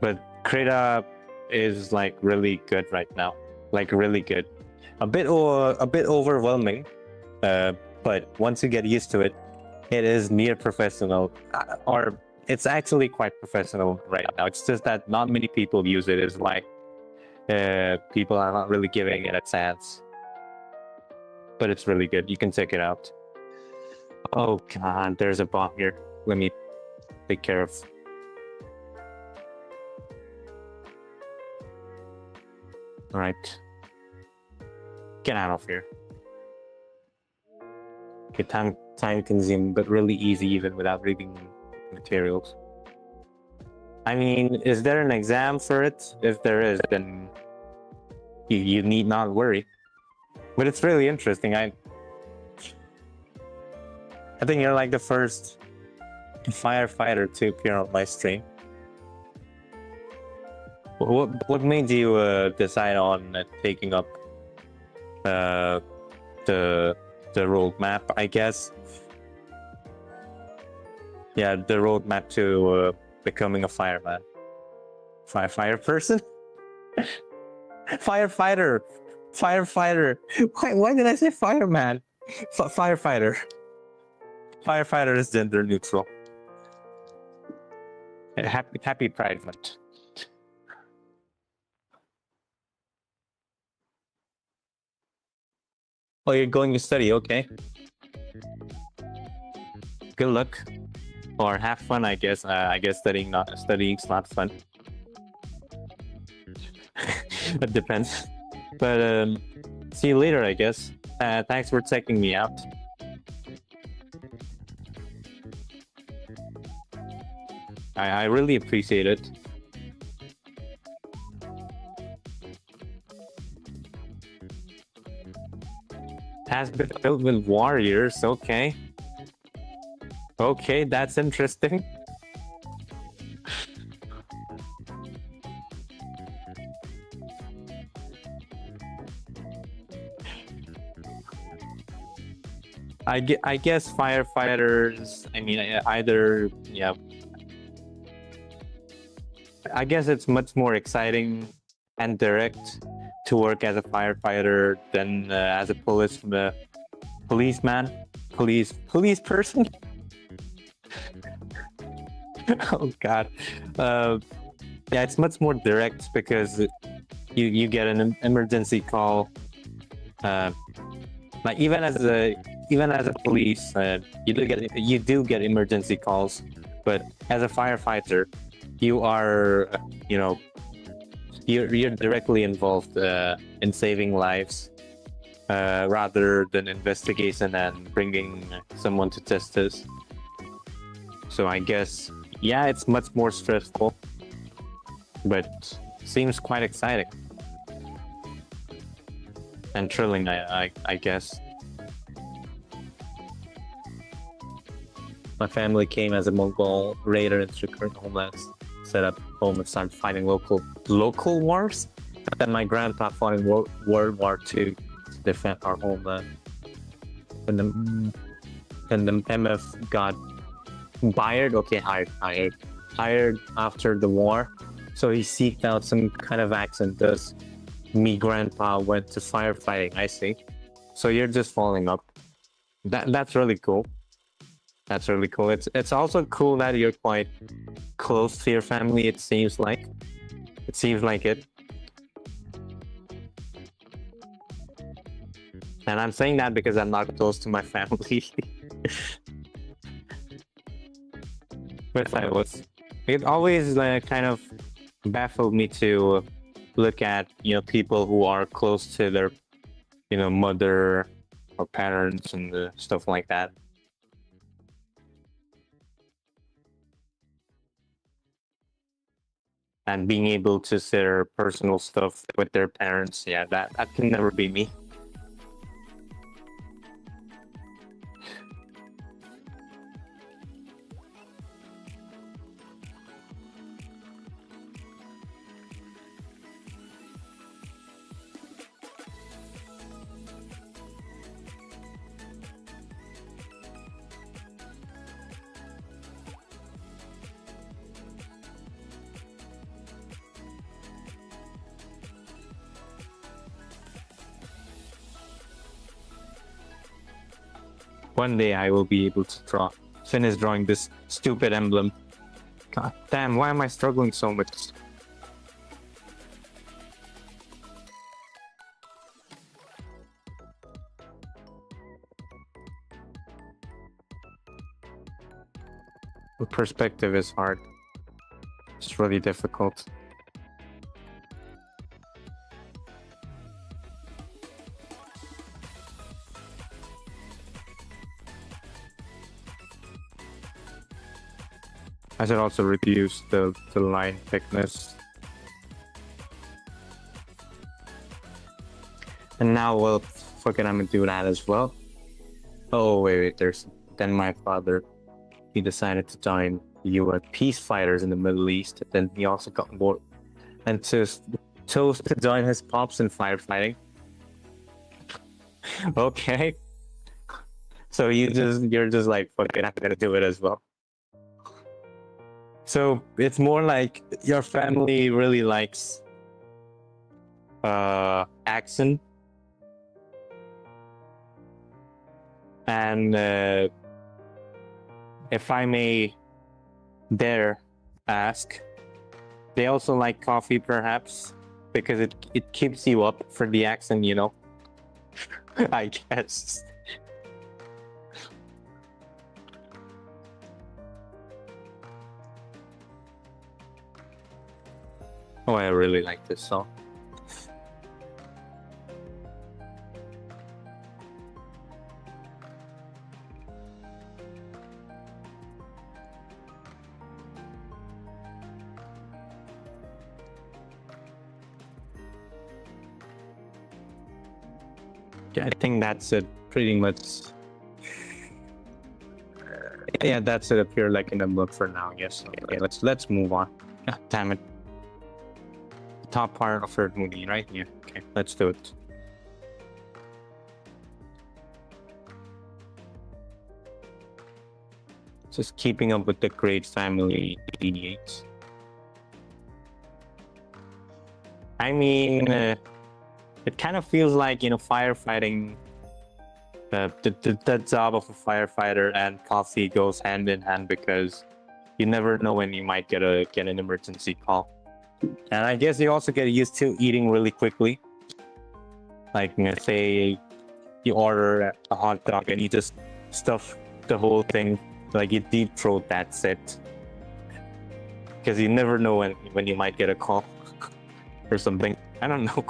But Krita is like really good right now, like really good. A bit overwhelming, but once you get used to it, it is near professional, or it's actually quite professional right now. It's just that not many people use it. Is why people are not really giving it a chance. But it's really good. You can check it out. Oh god, there's a bot here. Let me take care of. All right, get out of here. Okay, time consuming, but really easy even without reading materials. I mean, is there an exam for it? If there is, then you need not worry. But it's really interesting. I think you're like the first firefighter to appear on my stream. What made you decide on taking up the roadmap? I guess. Yeah, the roadmap to becoming a fireman. Fire person? Firefighter. Firefighter. Why did I say fireman? Firefighter. Firefighter is gender neutral. Happy Pride Month. Oh, you're going to study, okay. Good luck. Or have fun, I guess. I guess studying's not fun. It depends. But see you later, I guess. Thanks for checking me out. I really appreciate it. Has been filled with warriors, okay. Okay, that's interesting. I guess firefighters, I mean, either, yeah. I guess it's much more exciting and direct to work as a firefighter than as a policeman, police person. Oh God, yeah, it's much more direct because you get an emergency call. Like even as a police, you do get emergency calls, but as a firefighter, you are you're directly involved in saving lives rather than investigation and bringing someone to justice. So I guess, yeah, it's much more stressful, but seems quite exciting and thrilling, I guess. My family came as a Mongol raider into the current homeland, set up home and started fighting local wars. And then my grandpa fought in World War II to defend our homeland. When the MF got hired after the war, so he seeked out some kind of accent. Thus, me grandpa went to firefighting. I see. So you're just following up. That's really cool. That's really cool. It's also cool that you're quite close to your family. It seems like it. And I'm saying that because I'm not close to my family. But it always kind of baffled me to look at people who are close to their mother or parents and stuff like that. And being able to share personal stuff with their parents, yeah, that can never be me. One day I will be able to finish drawing this stupid emblem. God damn, why am I struggling so much? The perspective is hard. It's really difficult. I should also reduce the line thickness. And now, well, fuck it, I'm gonna do that as well. Oh, wait, then my father, he decided to join UN peace fighters in the Middle East. Then he also got more and chose to join his pops in firefighting. Okay. So you're just like, fuck it, I'm gonna do it as well. So it's more like your family really likes action, and if I may dare ask, they also like coffee, perhaps, because it keeps you up for the action, I guess. Oh, I really like this song. Yeah, I think that's it pretty much. Yeah, that's it if you're like in the book for now. Yes. Okay, let's move on. Ah, damn it. The top part of her movie right here. Okay, let's do it. Just keeping up with the great family 88. I mean, it kind of feels like, you know, firefighting. The job of a firefighter and coffee goes hand in hand because you never know when you might get an emergency call. And I guess you also get used to eating really quickly. Like, you know, say you order a hot dog and you just stuff the whole thing, like you deep throat that set. Because you never know when you might get a call or something. I don't know.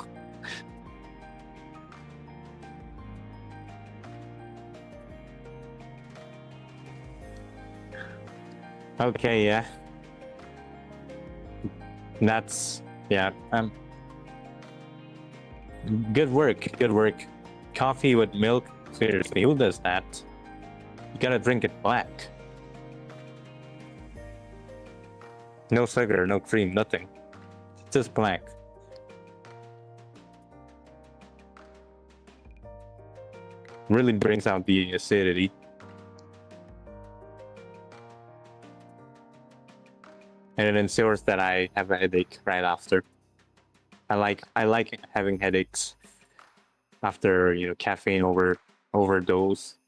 Okay, yeah. That's, yeah. Good work, good work. Coffee with milk, seriously, who does that? You gotta drink it black. No sugar, no cream, nothing. Just black. Really brings out the acidity. And it ensures that I have a headache right after. I like having headaches after, you know, caffeine overdose.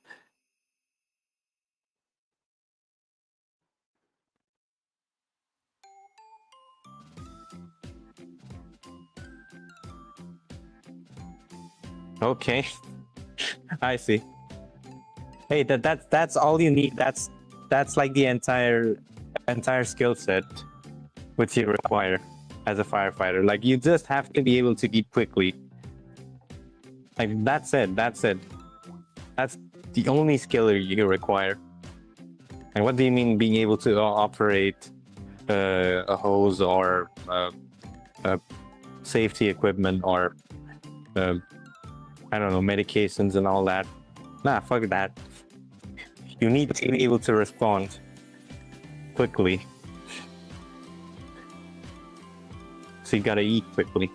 Okay, I see. Hey, that's all you need. That's like the entire skill set which you require as a firefighter. Like, you just have to be able to eat quickly. Like, that's it. That's it. That's the only skill you require. And what do you mean being able to operate a hose or safety equipment or I don't know, medications and all that? Nah, fuck that. You need to be able to respond quickly. So you gotta eat quickly.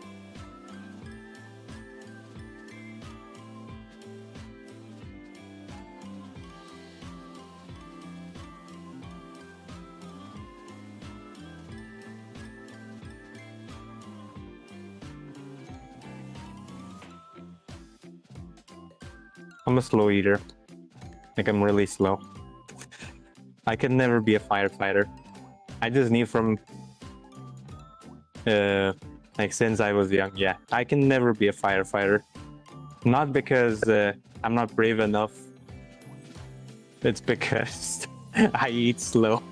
I'm a slow eater. Like, I'm really slow. I could never be a firefighter. I just knew from like since I was young, yeah, I can never be a firefighter. Not because I'm not brave enough. It's because I eat slow.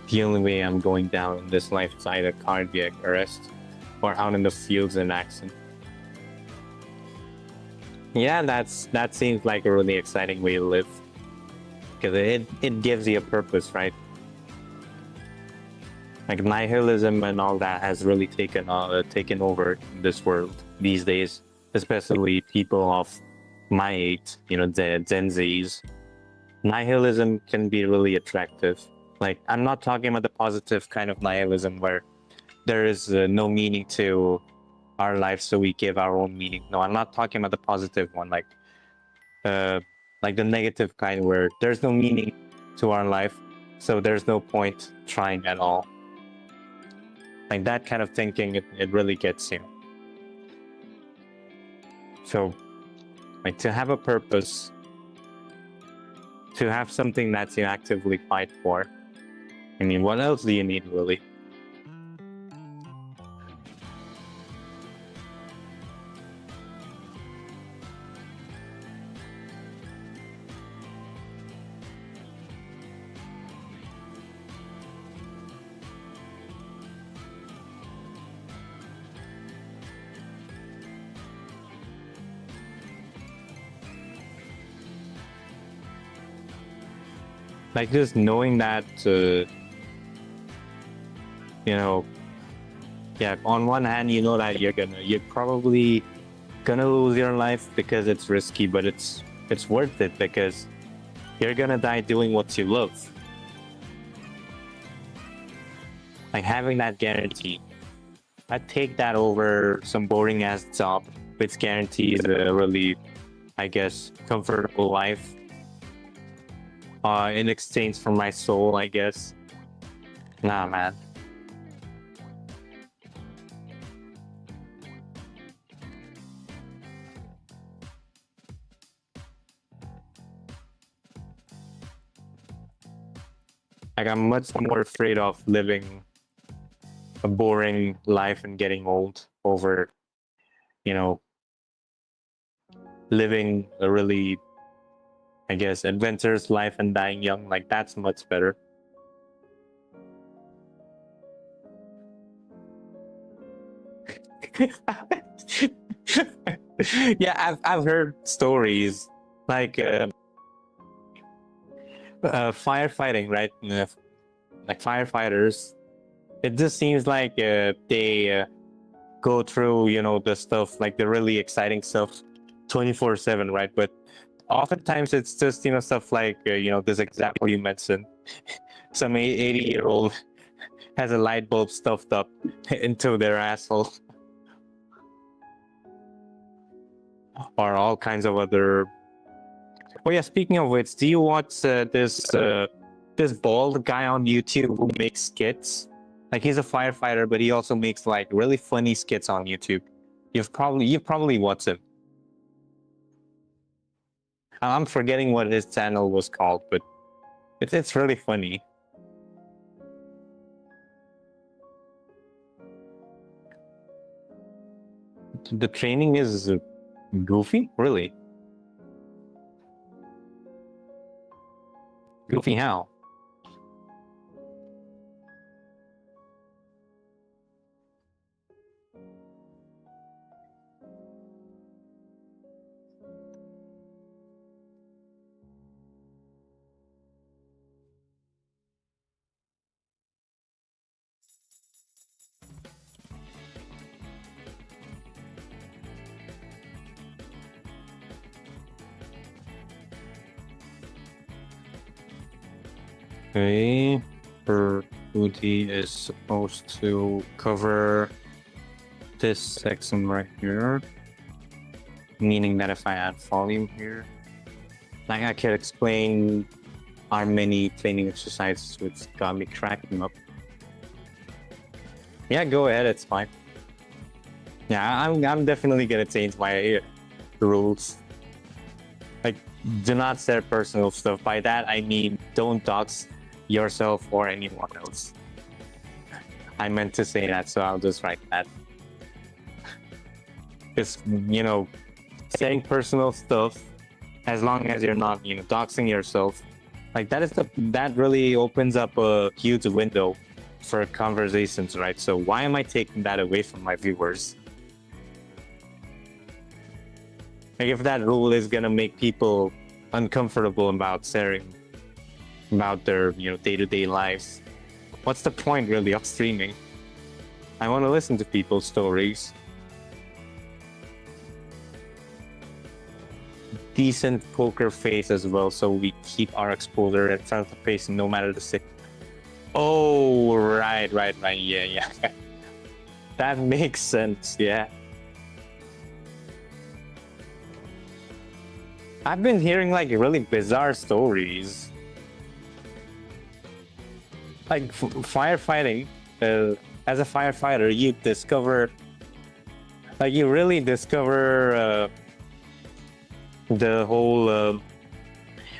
The only way I'm going down in this life is either cardiac arrest or out in the fields in accident. Yeah, that seems like a really exciting way to live. Because it gives you a purpose, right? Like, nihilism and all that has really taken over this world these days, especially people of my age, you know, the Gen Zs. Nihilism can be really attractive. Like, I'm not talking about the positive kind of nihilism where there is no meaning to our life, so we give our own meaning. No, I'm not talking about the positive one, like the negative kind where there's no meaning to our life, so there's no point trying at all. Like that kind of thinking, it really gets you. So, like to have a purpose, to have something that you actively fight for. I mean, what else do you need, really? Like just knowing that, you know, yeah, on one hand, you know that you're probably gonna lose your life because it's risky, but it's worth it because you're gonna die doing what you love. Like having that guarantee, I'd take that over some boring ass job which guarantees a really, I guess, comfortable life. In exchange for my soul, I guess. Nah, man. Like I'm much more afraid of living a boring life and getting old over, you know, living a really, I guess, adventurous life and dying young. Like that's much better. Yeah, I've heard stories like firefighting, right? Like firefighters, it just seems like they go through, you know, the stuff like the really exciting stuff 24/7, right? But oftentimes it's just, you know, stuff like you know, this example you mentioned, some 80-year-old has a light bulb stuffed up into their asshole, or all kinds of other. Oh yeah, speaking of which, do you watch this bald guy on YouTube who makes skits? Like he's a firefighter, but he also makes like really funny skits on YouTube. You've probably watched him. I'm forgetting what his channel was called, but it's really funny. The training is goofy, really. Goofy how? Okay, her booty is supposed to cover this section right here, meaning that if I add volume here, like I could explain our many training exercises which got me cracking up. Yeah, go ahead, it's fine. Yeah, I'm definitely gonna change my rules. Like, do not share personal stuff. By that I mean don't dox yourself or anyone else. I meant to say that, so I'll just write that. It's, you know, saying personal stuff, as long as you're not, you know, doxing yourself, like that really opens up a huge window for conversations, right? So why am I taking that away from my viewers? Like if that rule is gonna make people uncomfortable about sharing about their, you know, day-to-day lives, what's the point really of streaming? I want to listen to people's stories. Decent poker face as well, so we keep our exposure in front of the face no matter the sick. Oh, right, yeah. That makes sense, yeah. I've been hearing like really bizarre stories. Like firefighting, as a firefighter, you discover, like, you really discover the whole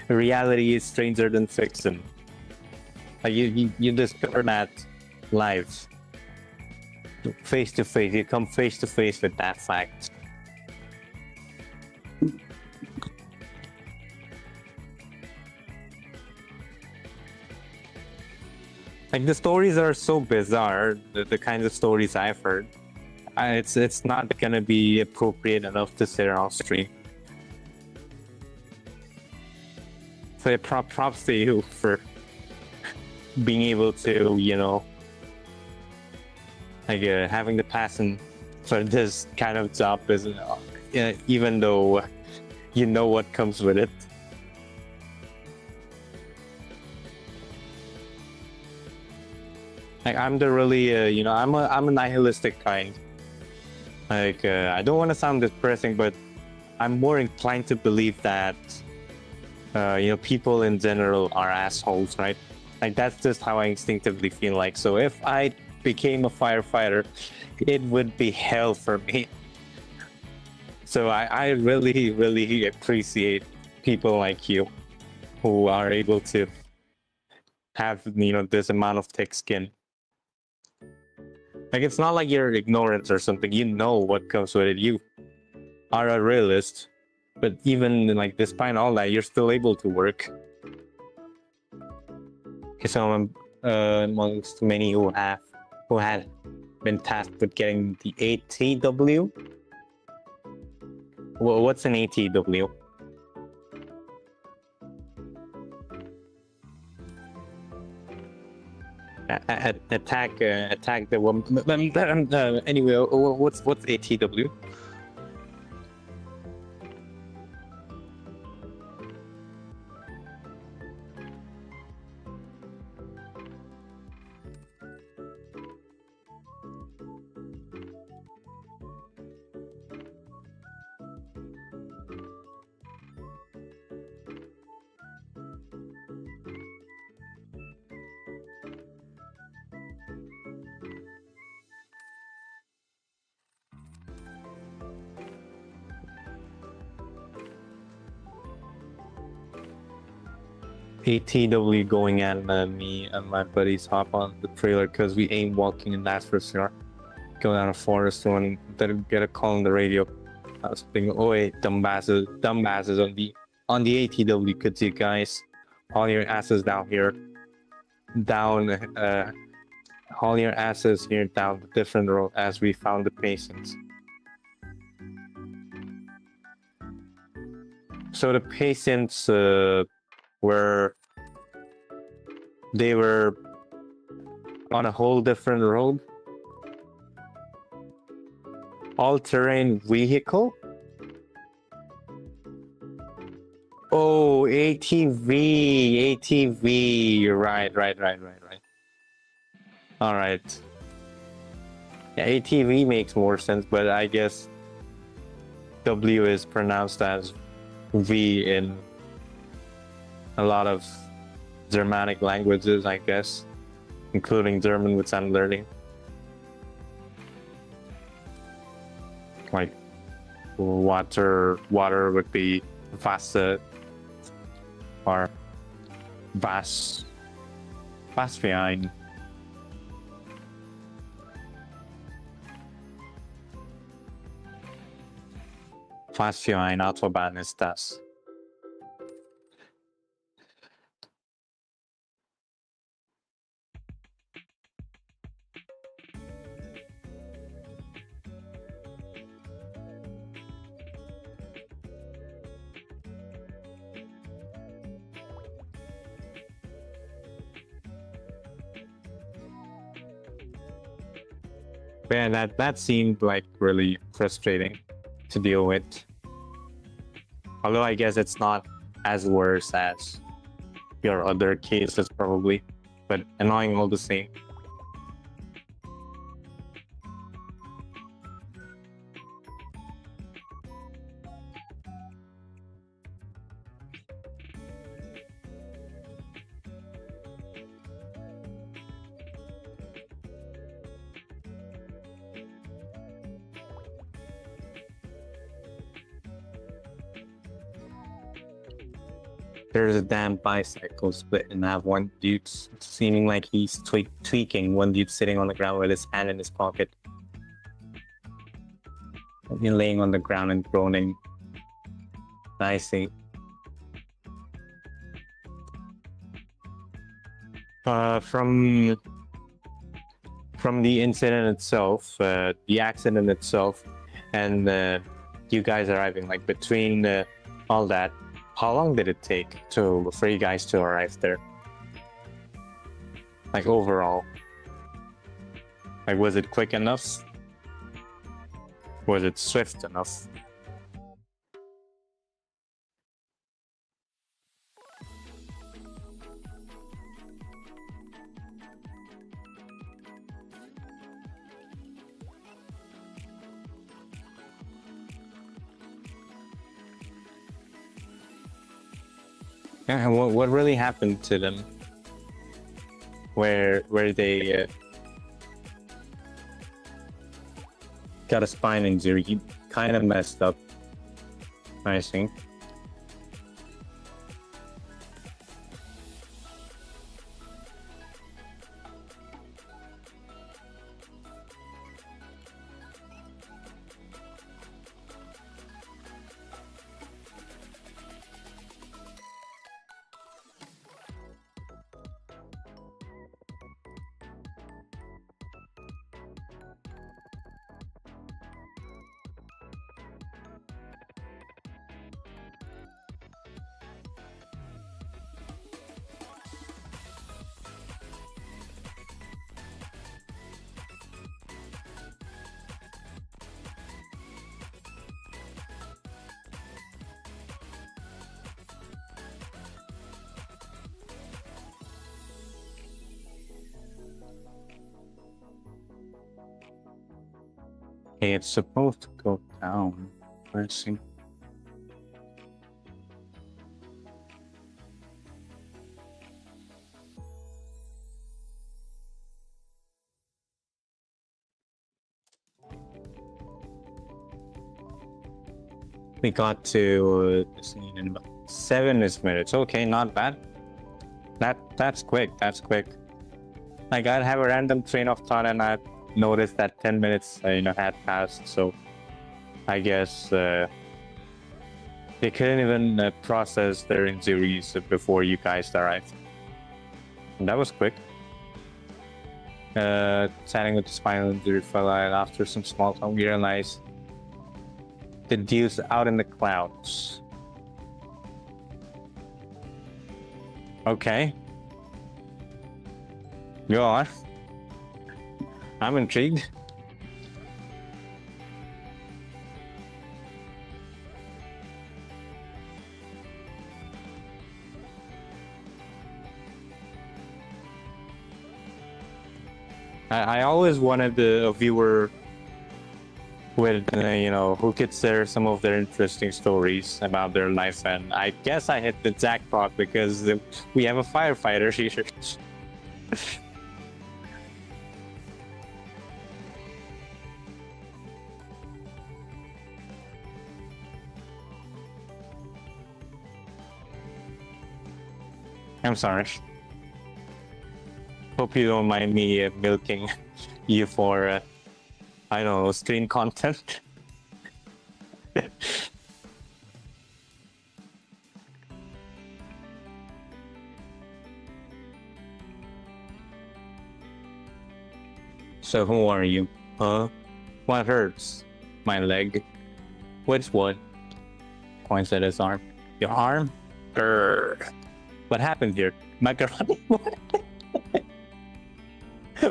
reality is stranger than fiction. Like you discover that live, face to face. You come face to face with that fact. Like, the stories are so bizarre, the kinds of stories I've heard. It's not gonna be appropriate enough to say on stream. So props to you for being able to, you know, like having the passion for this kind of job, is even though you know what comes with it. Like, I'm the really, you know, I'm a nihilistic kind. Like, I don't want to sound depressing, but I'm more inclined to believe that, you know, people in general are assholes, right? Like, that's just how I instinctively feel like. So if I became a firefighter, it would be hell for me. So I really, really appreciate people like you who are able to have, you know, this amount of thick skin. Like, it's not like you're ignorant or something. You know what comes with it. You are a realist, but even like despite all that, you're still able to work. Okay, so I'm amongst many who had been tasked with getting the ATW. Well, what's an ATW? Attack the woman. Anyway, what's ATW? ATW going at me and my buddies hop on the trailer because we ain't walking in that for sure. Go down a forest and then get a call on the radio. I was thinking, oh wait, dumbasses on the ATW, could you guys haul your asses down here, haul your asses here down the different road as we found the patients. So the patients were on a whole different road. All-terrain vehicle? Oh, ATV. Right. All right. Yeah, ATV makes more sense, but I guess W is pronounced as V in a lot of Germanic languages, I guess, including German, which I'm learning. Like, water would be Wasser or Was für ein. Was für ein Autobahn ist das? Man, that seemed like really frustrating to deal with. Although I guess it's not as worse as your other cases probably, but annoying all the same. There's a damn bicycle split in half. One dude's seeming like he's tweaking. One dude sitting on the ground with his hand in his pocket. He's laying on the ground and groaning. I see. From the incident itself, the accident itself, and you guys arriving, like between all that, how long did it take for you guys to arrive there? Like overall, like was it quick enough? Was it swift enough? Yeah, what really happened to them? Where they got a spine injury, he kind of messed up, I think. Hey, it's supposed to go down. Let's see. We got to the scene in about 7 minutes. Okay, not bad. That's quick. That's quick. Like I'd have a random train of thought, and I noticed that 10 minutes, had passed. So I guess they couldn't even process their injuries before you guys arrived. And that was quick. Chatting with the spinal injury fella, and after some small talk, we realized the dude's out in the clouds. Okay. Go on. I'm intrigued. I always wanted a viewer with, who could share some of their interesting stories about their life, and I guess I hit the jackpot because we have a firefighter here. I'm sorry. Hope you don't mind me milking you for, I don't know, screen content. So who are you? Huh? What hurts? My leg. Which one? Points at his arm. Your arm? Grrr. What happened here? Macaroni?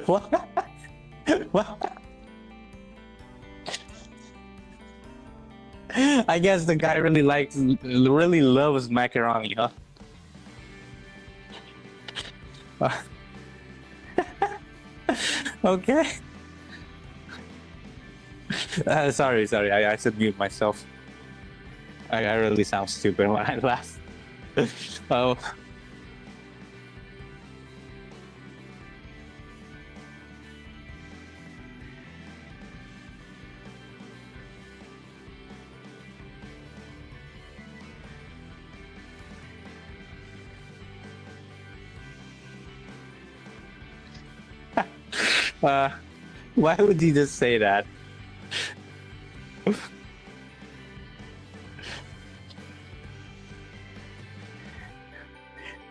What? What? I guess the guy really loves macaroni, huh? Okay. Sorry. I should mute myself. I really sound stupid when I laugh. Oh. Why would you just say that?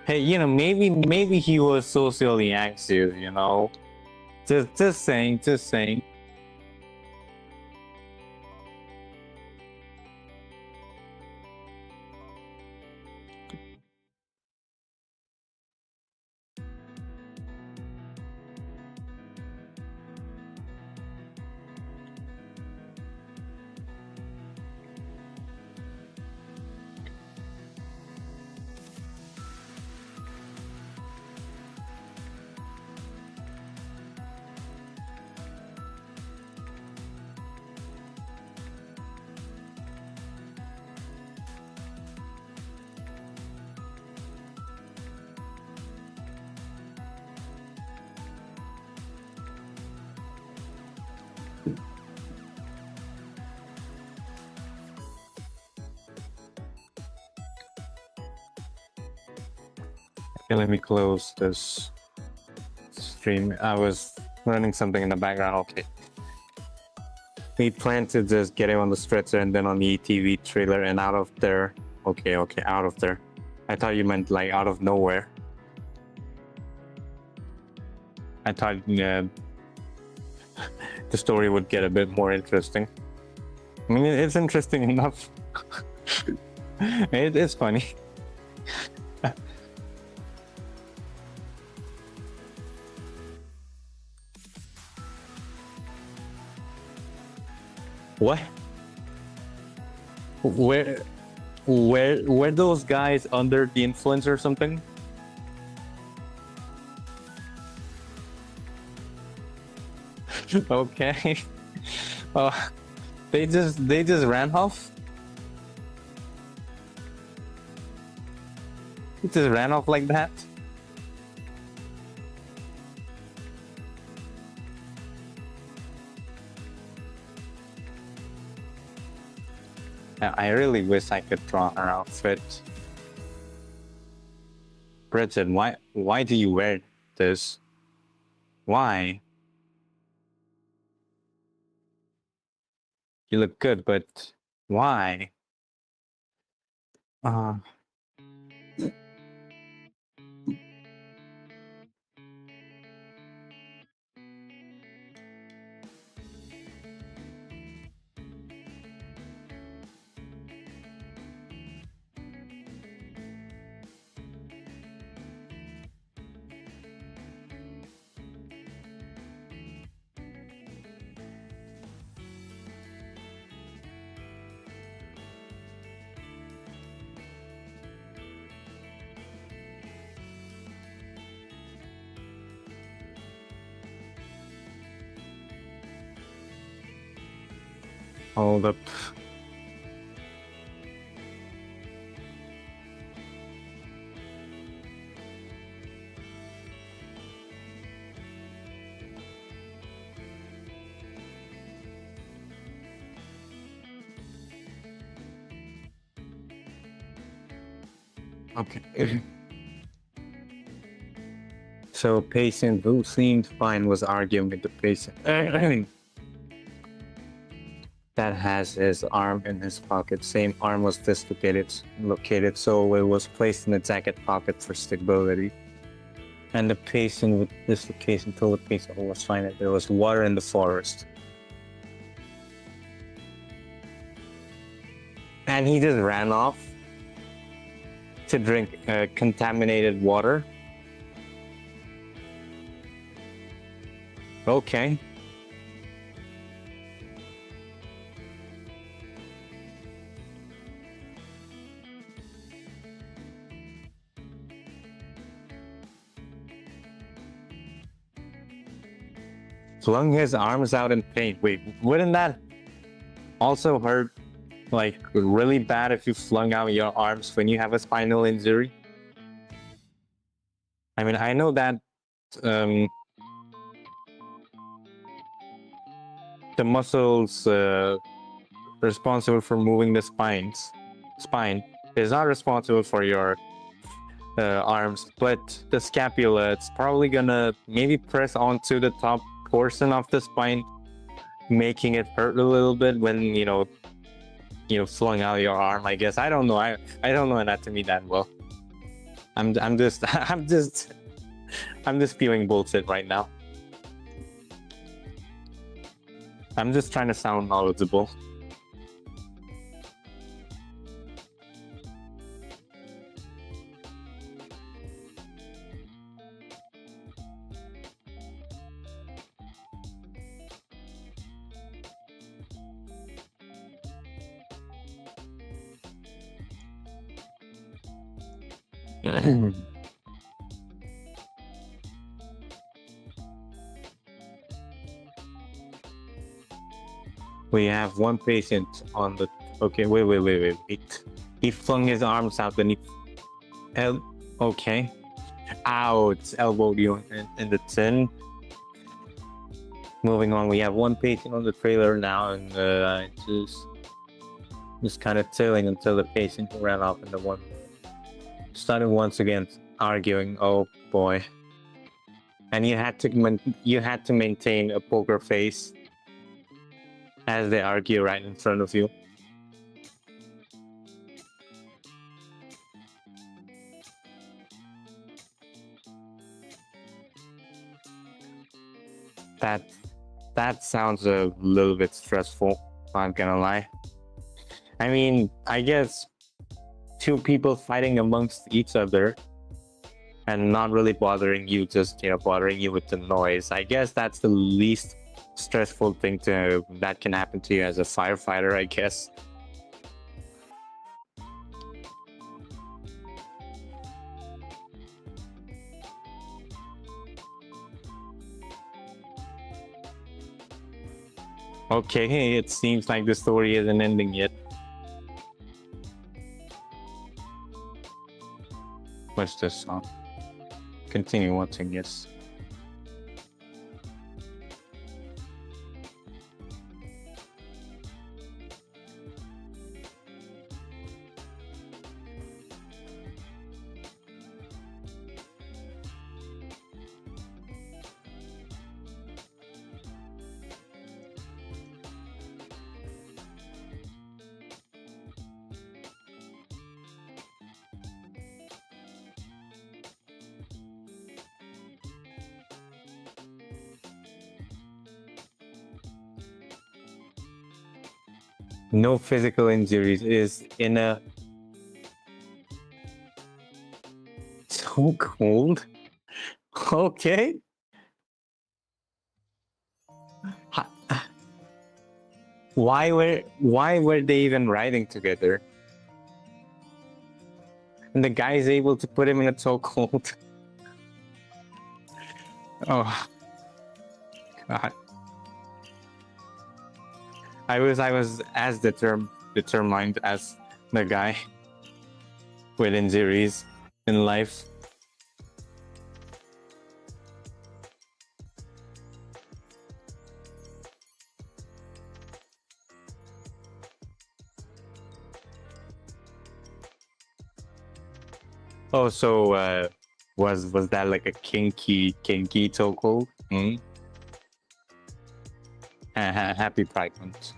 Hey, maybe he was socially anxious, Just saying, just saying. Okay, let me close this stream. I was running something in the background. Okay. We plan to just get him on the stretcher and then on the ETV trailer and out of there. Okay, out of there. I thought you meant like out of nowhere. I thought the story would get a bit more interesting. I mean, it's interesting enough. It is funny. What? Were those guys under the influence or something? Okay. They just ran off. They just ran off like that. I really wish I could draw her outfit. Bridget, why do you wear this? Why? You look good, but why? Hold up. Okay. So patient who seemed fine was arguing with the patient that has his arm in his pocket. Same arm was located, so it was placed in the jacket pocket for stability. And the patient with dislocation told the patient who was fine that there was water in the forest. And he just ran off to drink contaminated water. Okay. Flung his arms out in pain. Wait, wouldn't that also hurt like really bad if you flung out your arms when you have a spinal injury? I mean, I know that the muscles responsible for moving the spine is not responsible for your arms, but the scapula, it's probably gonna maybe press onto the top portion of the spine, making it hurt a little bit when flowing out your arm. I guess I don't know. I don't know anatomy that well. I'm just I'm just spewing bullshit right now. I'm just trying to sound knowledgeable. We have one patient on the. Okay, wait. He flung his arms out and okay. Ouch! Elbowed you in the chin. Moving on, we have one patient on the trailer now, and just kind of chilling until the patient ran off in the one. Started once again arguing. Oh boy! And you had to maintain a poker face as they argue right in front of you. That sounds a little bit stressful, not gonna lie. I mean, I guess two people fighting amongst each other and not really bothering you, just bothering you with the noise. I guess that's the least stressful thing that can happen to you as a firefighter, I guess. Okay, it seems like the story isn't ending yet. What's this song? Continue watching, yes. No physical injuries is in a... So cold? Okay. Why were they even riding together? And the guy is able to put him in a chokehold. Oh God. I was as determined as the guy with injuries in life. Oh, so was that like a kinky chokehold? Hmm? Happy Pride Month.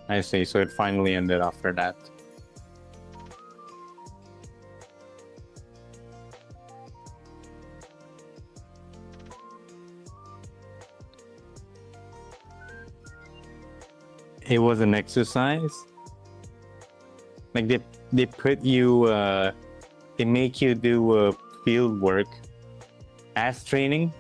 I see, so it finally ended after that. It was an exercise? Like they put you, they make you do field work as training?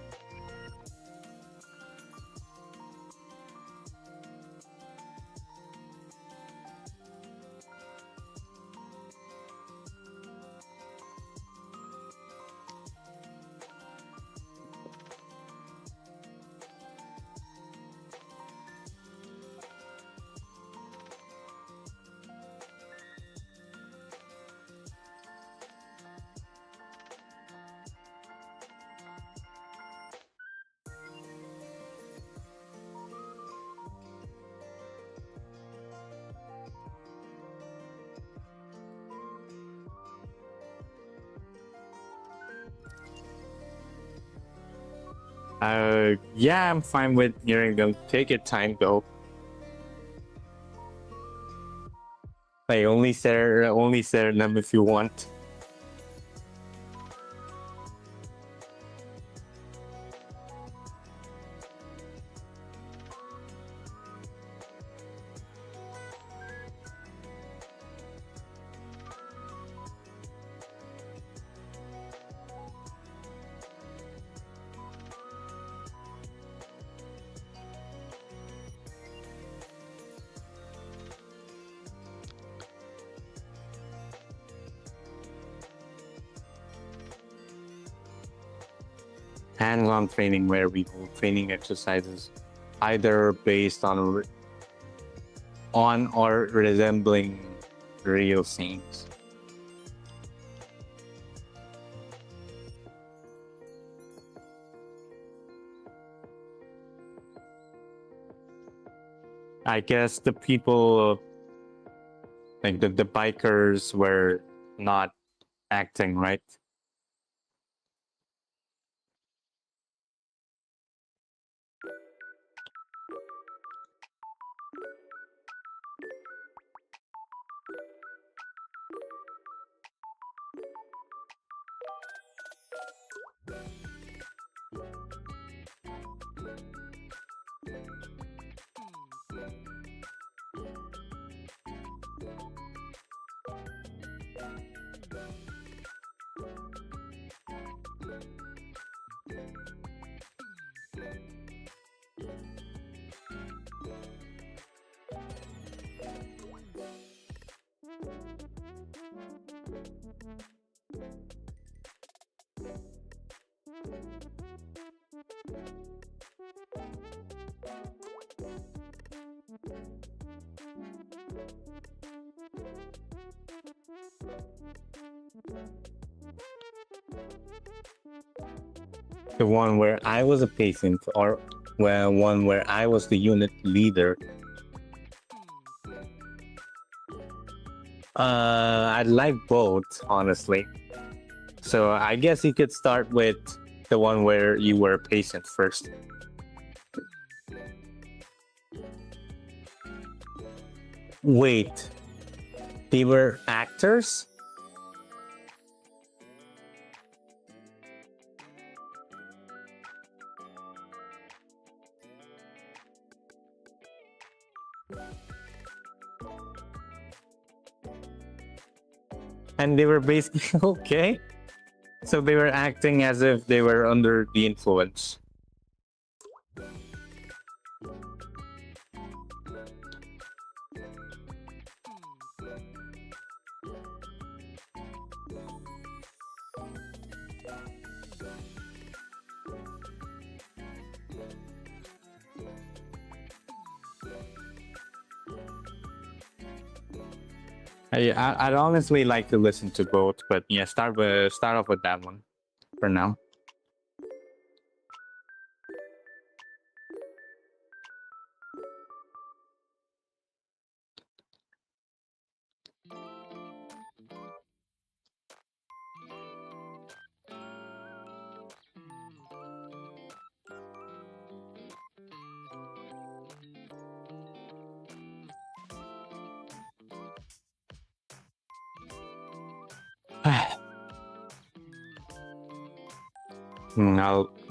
Yeah, I'm fine with hearing them. Take your time, though. Like, only share them if you want. Hands-on training where we do training exercises, either based on or resembling real scenes. I guess the people, like the bikers, were not acting, right? The one where I was a patient, or one where I was the unit leader. I'd like both, honestly. So I guess you could start with the one where you were a patient first. Wait, they were actors? And they were basically okay. So they were acting as if they were under the influence. I'd honestly like to listen to both, but yeah, start off with that one for now.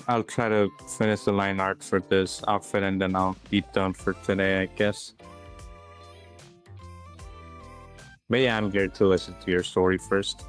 I'll try to finish the line art for this outfit and then I'll be done for today, I guess. But yeah, I'm here to listen to your story first.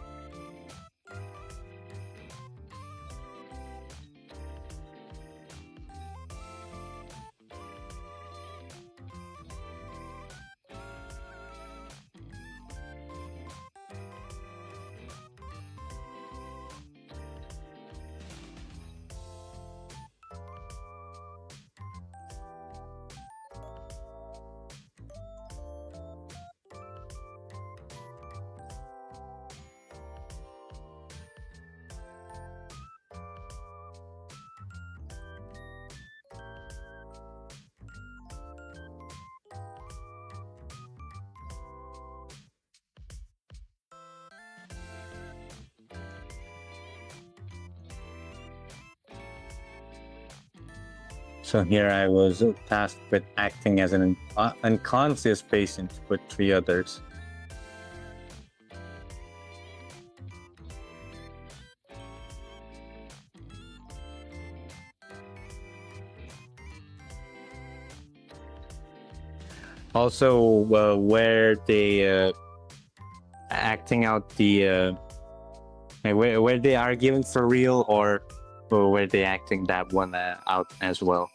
So here I was tasked with acting as an unconscious patient with 3 others. Also, where they acting out the where they arguing for real, or where they acting that one out as well.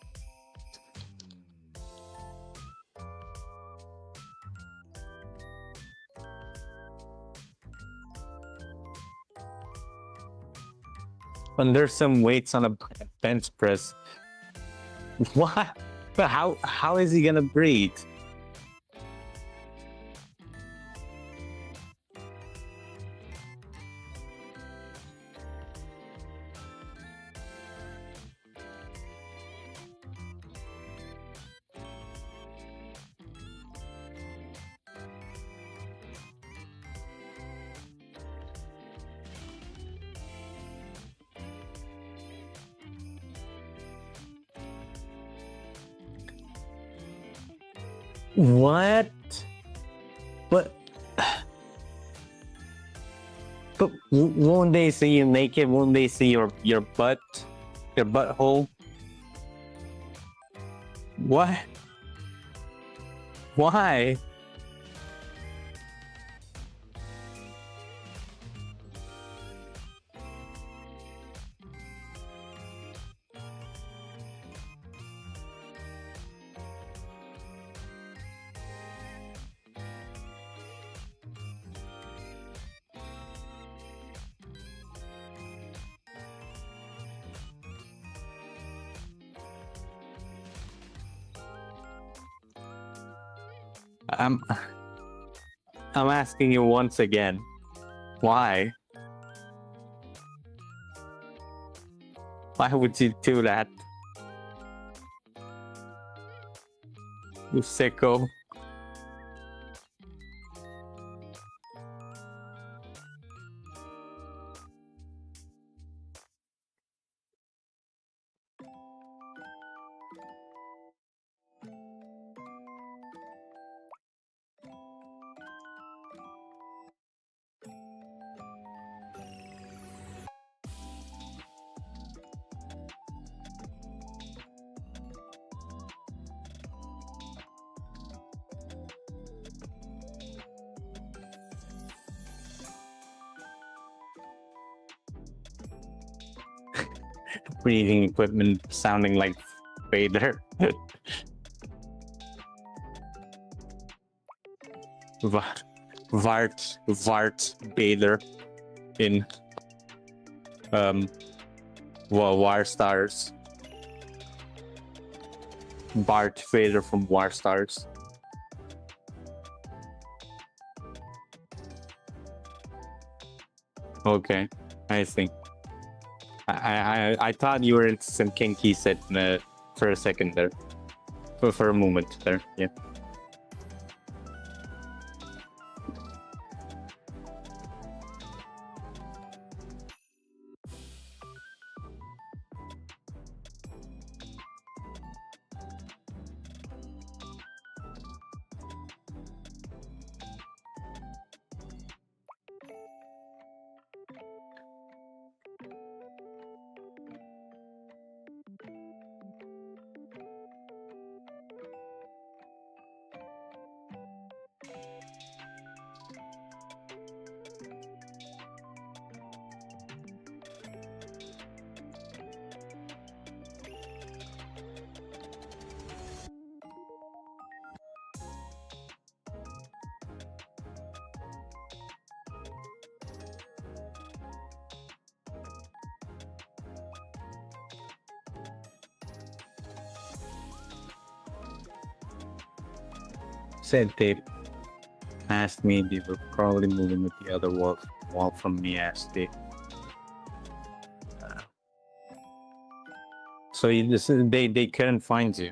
When there's some weights on a bench press, what? But how is he gonna breathe? What? But won't they see you naked? Won't they see your butt, your butthole? What? Why? I'm asking you once again. Why? Why would you do that? You sicko. Breathing equipment sounding like Vader. Vart Vader in War Stars. Bart Vader from War Stars. Okay, I see. I thought you were into some kinky set for a second there. For a moment there, yeah. Said they asked me, they were probably moving with the other wall from me as they. So they couldn't find you.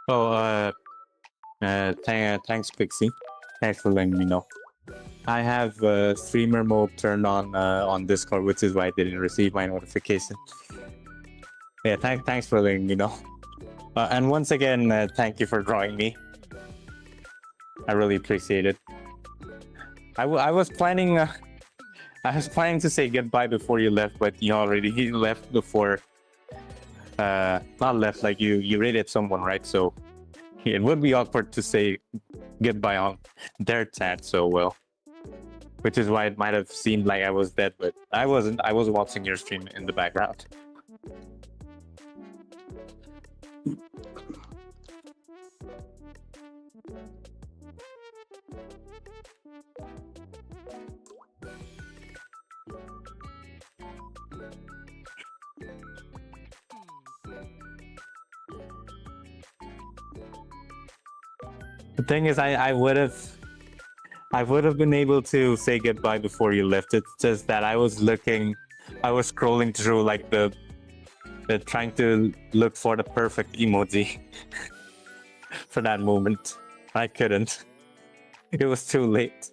Oh, thanks, Pixie. Thanks for letting me know. I have streamer mode turned on Discord, which is why I didn't receive my notification. Yeah, thanks for letting me know. And once again, thank you for drawing me. I really appreciate it. I was planning to say goodbye before you left, but you already left before. Not left, like you rated someone, right? So it would be awkward to say goodbye on their chat so well. Which is why it might have seemed like I was dead, but I wasn't. I was watching your stream in the background. The thing is, I would have been able to say goodbye before you left. It's just that I was scrolling through like the trying to look for the perfect emoji for that moment. I couldn't. It was too late.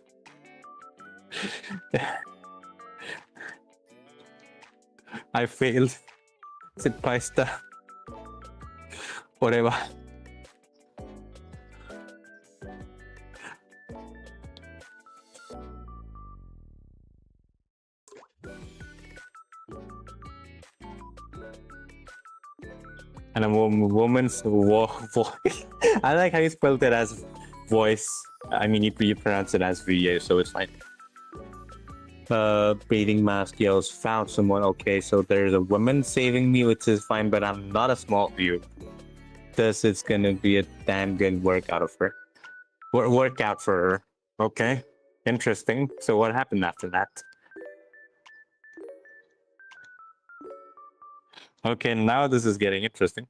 I failed. Sitpaista. Whatever. And a woman's voice. I like how you spelled it as voice. I mean, you pronounce it as VA, so it's fine. Breathing mask yells, found someone. Okay, so there's a woman saving me, which is fine, but I'm not a small view. Thus, it's gonna be a damn good workout for her. Okay, interesting. So what happened after that? Okay, now this is getting interesting.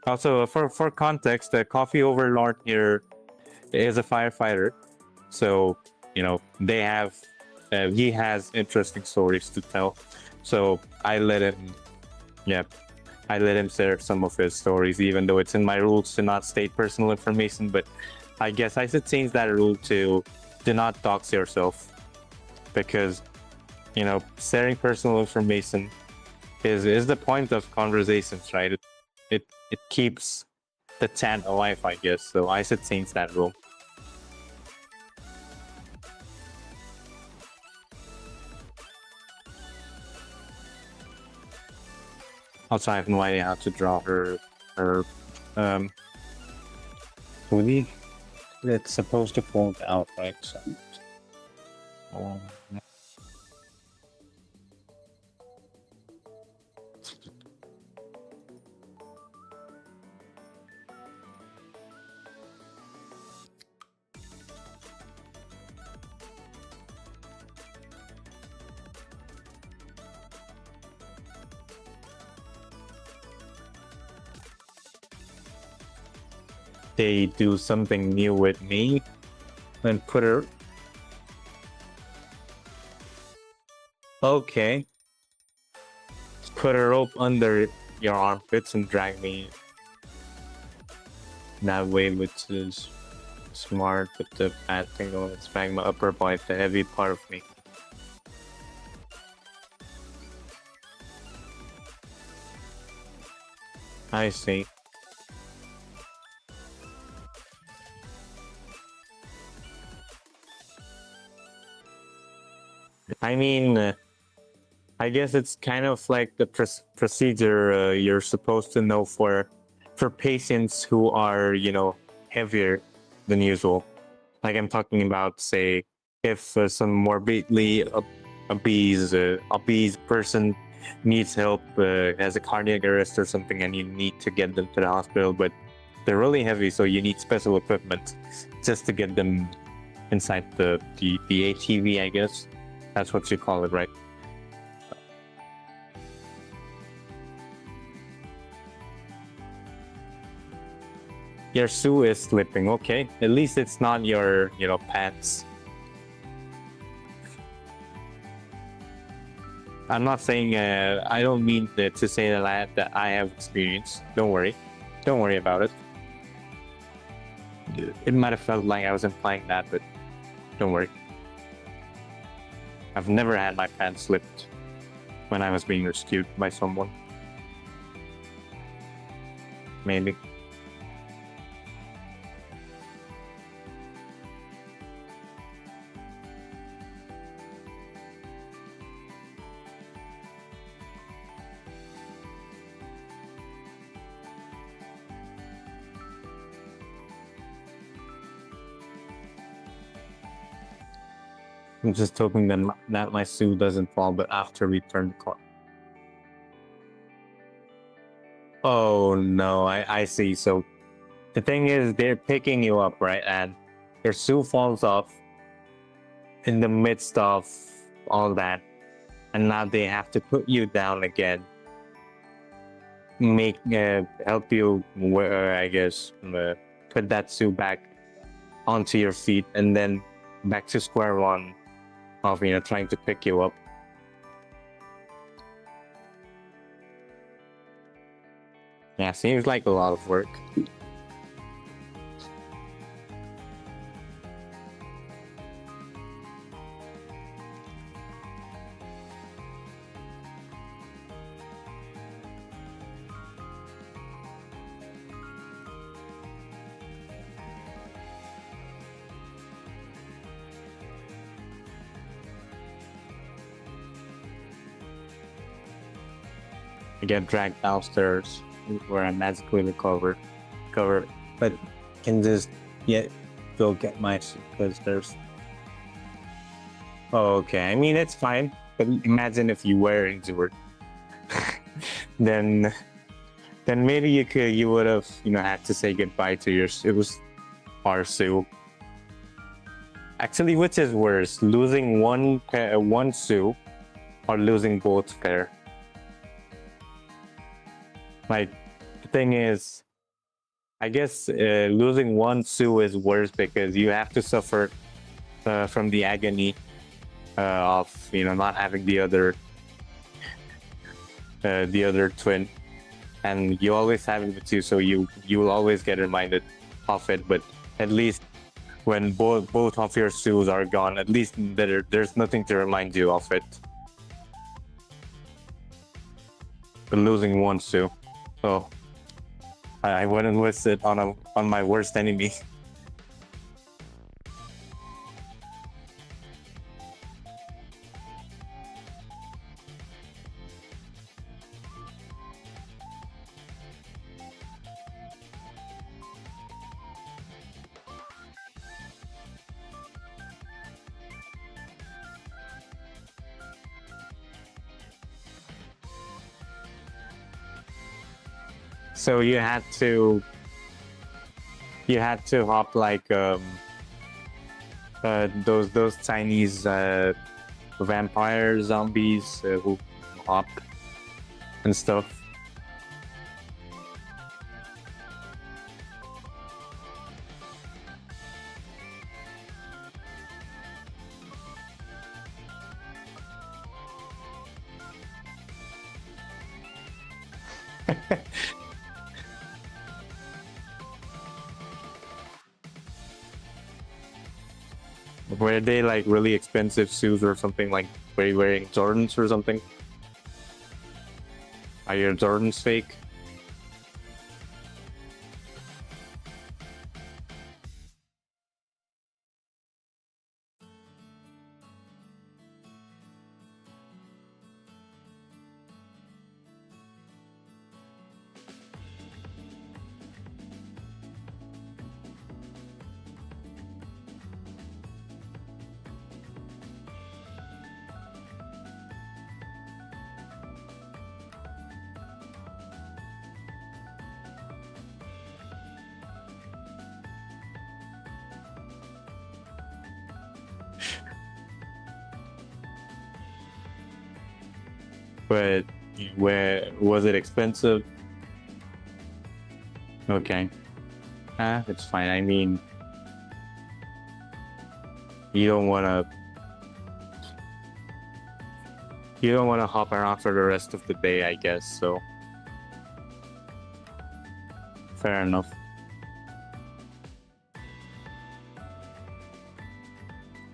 Also, for context, the coffee overlord here is a firefighter, so you know they have he has interesting stories to tell. So I let him share some of his stories, even though it's in my rules to not state personal information. But I guess I should change that rule to do not dox yourself, because you know sharing personal information is the point of conversations, right? It keeps the chat alive, I guess. So I should change that rule. Also, I have no idea how to draw her hoodie. It's supposed to fold out, right? So, they do something new with me and put her. Okay. Put a rope under your armpits and drag me that way, which is smart, but the bad thing is drag my upper body, the heavy part of me. I see. I mean, I guess it's kind of like the procedure you're supposed to know for patients who are, you know, heavier than usual. Like I'm talking about, say, if some morbidly obese person needs help, has a cardiac arrest or something, and you need to get them to the hospital, but they're really heavy, so you need special equipment just to get them inside the ATV, I guess. That's what you call it, right? Your shoe is slipping, okay. At least it's not your, you know, pants. I'm not saying I don't mean to say that I have experience. Don't worry. Don't worry about it. It might have felt like I was implying that, but don't worry. I've never had my pants slipped when I was being rescued by someone. Maybe. I'm just hoping that my shoe doesn't fall, but after we turn the car. Oh no, I see. So the thing is, they're picking you up, right? And your shoe falls off in the midst of all that. And now they have to put you down again. Help you, I guess, put that shoe back onto your feet and then back to square one of, trying to pick you up. Yeah, seems like a lot of work. I get dragged downstairs where I'm magically recovered, but can just go get my suit because there's. Oh, okay. I mean, it's fine, but imagine if you were injured, then maybe you would have had to say goodbye to your shoes or shoe. Actually, which is worse, losing one shoe or losing both pair? Like, the thing is, I guess losing one shoe is worse because you have to suffer from the agony of not having the other twin, and you always have it with you, so you will always get reminded of it. But at least when both of your shoes are gone, at least there's nothing to remind you of it. But losing one shoe. So I wouldn't wish it on my worst enemy. So you had to hop like those Chinese vampire zombies who hop and stuff. Were they like really expensive shoes or something? Like, were you wearing Jordans or something? Are your Jordans fake? But where was it expensive? Okay. It's fine. I mean, you don't want to. You don't want to hop around for the rest of the day, I guess, so... Fair enough.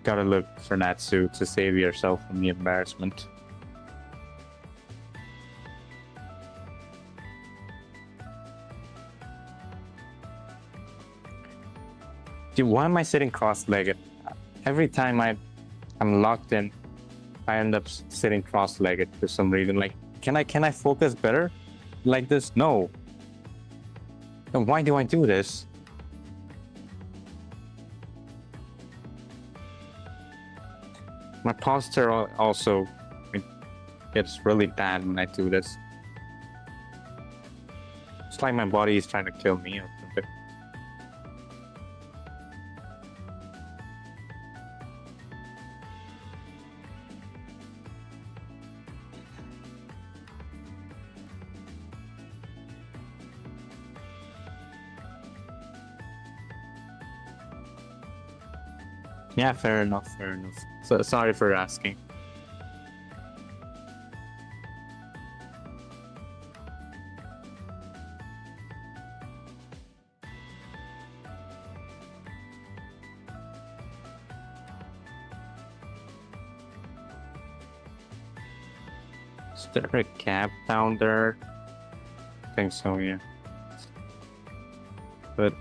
Gotta look for Natsu to save yourself from the embarrassment. Dude, why am I sitting cross-legged? Every time I'm locked in, I end up sitting cross-legged for some reason. Like, can I focus better like this? No. And why do I do this? My posture also gets really bad when I do this. It's like my body is trying to kill me or something. Yeah, fair enough, fair enough. So sorry for asking. Is there a cab down there? I think so, yeah. But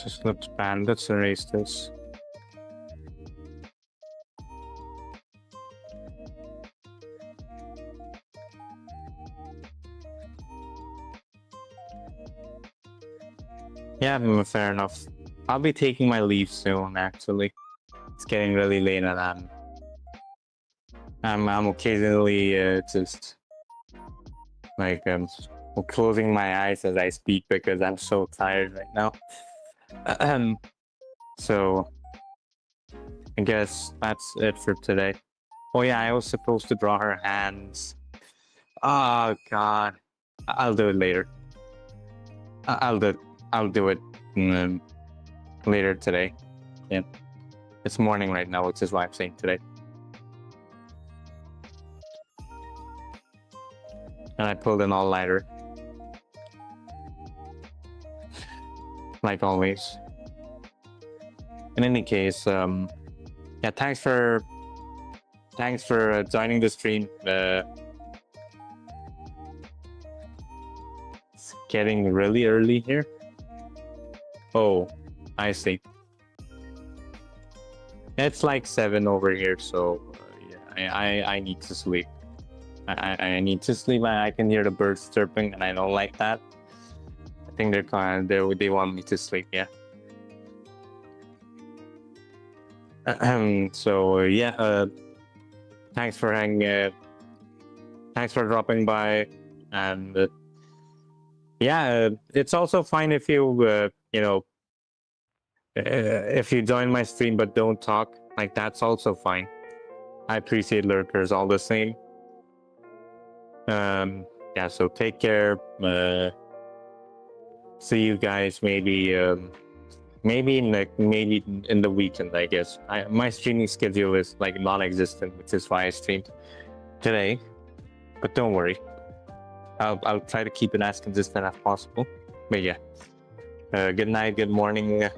just looks bad. Let's erase this. Yeah, fair enough. I'll be taking my leave soon, actually. It's getting really late and I'm occasionally just like closing my eyes as I speak because I'm so tired right now. So I guess that's it for today. Oh yeah, I was supposed to draw her hands. Oh god, I'll do it later. I'll do it later today. Yeah, it's morning right now, which is why I'm saying today. And I pulled an all-nighter, like always. In any case, yeah, thanks for joining the stream. It's getting really early here. Oh, I see. It's like 7 over here, so yeah, I need to sleep. I need to sleep. I can hear the birds chirping, and I don't like that. I think they want me to sleep. Yeah. So yeah. Thanks for thanks for dropping by, and yeah, it's also fine if you you know, if you join my stream but don't talk. Like, that's also fine. I appreciate lurkers all the same. Yeah, so take care. See you guys maybe maybe in the weekend, I guess. My streaming schedule is like non-existent, which is why I streamed today. But don't worry, I'll try to keep it as consistent as possible. But yeah, good night, good morning.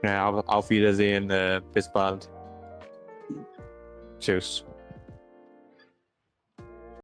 Auf Wiedersehen, bis bald. Tschüss.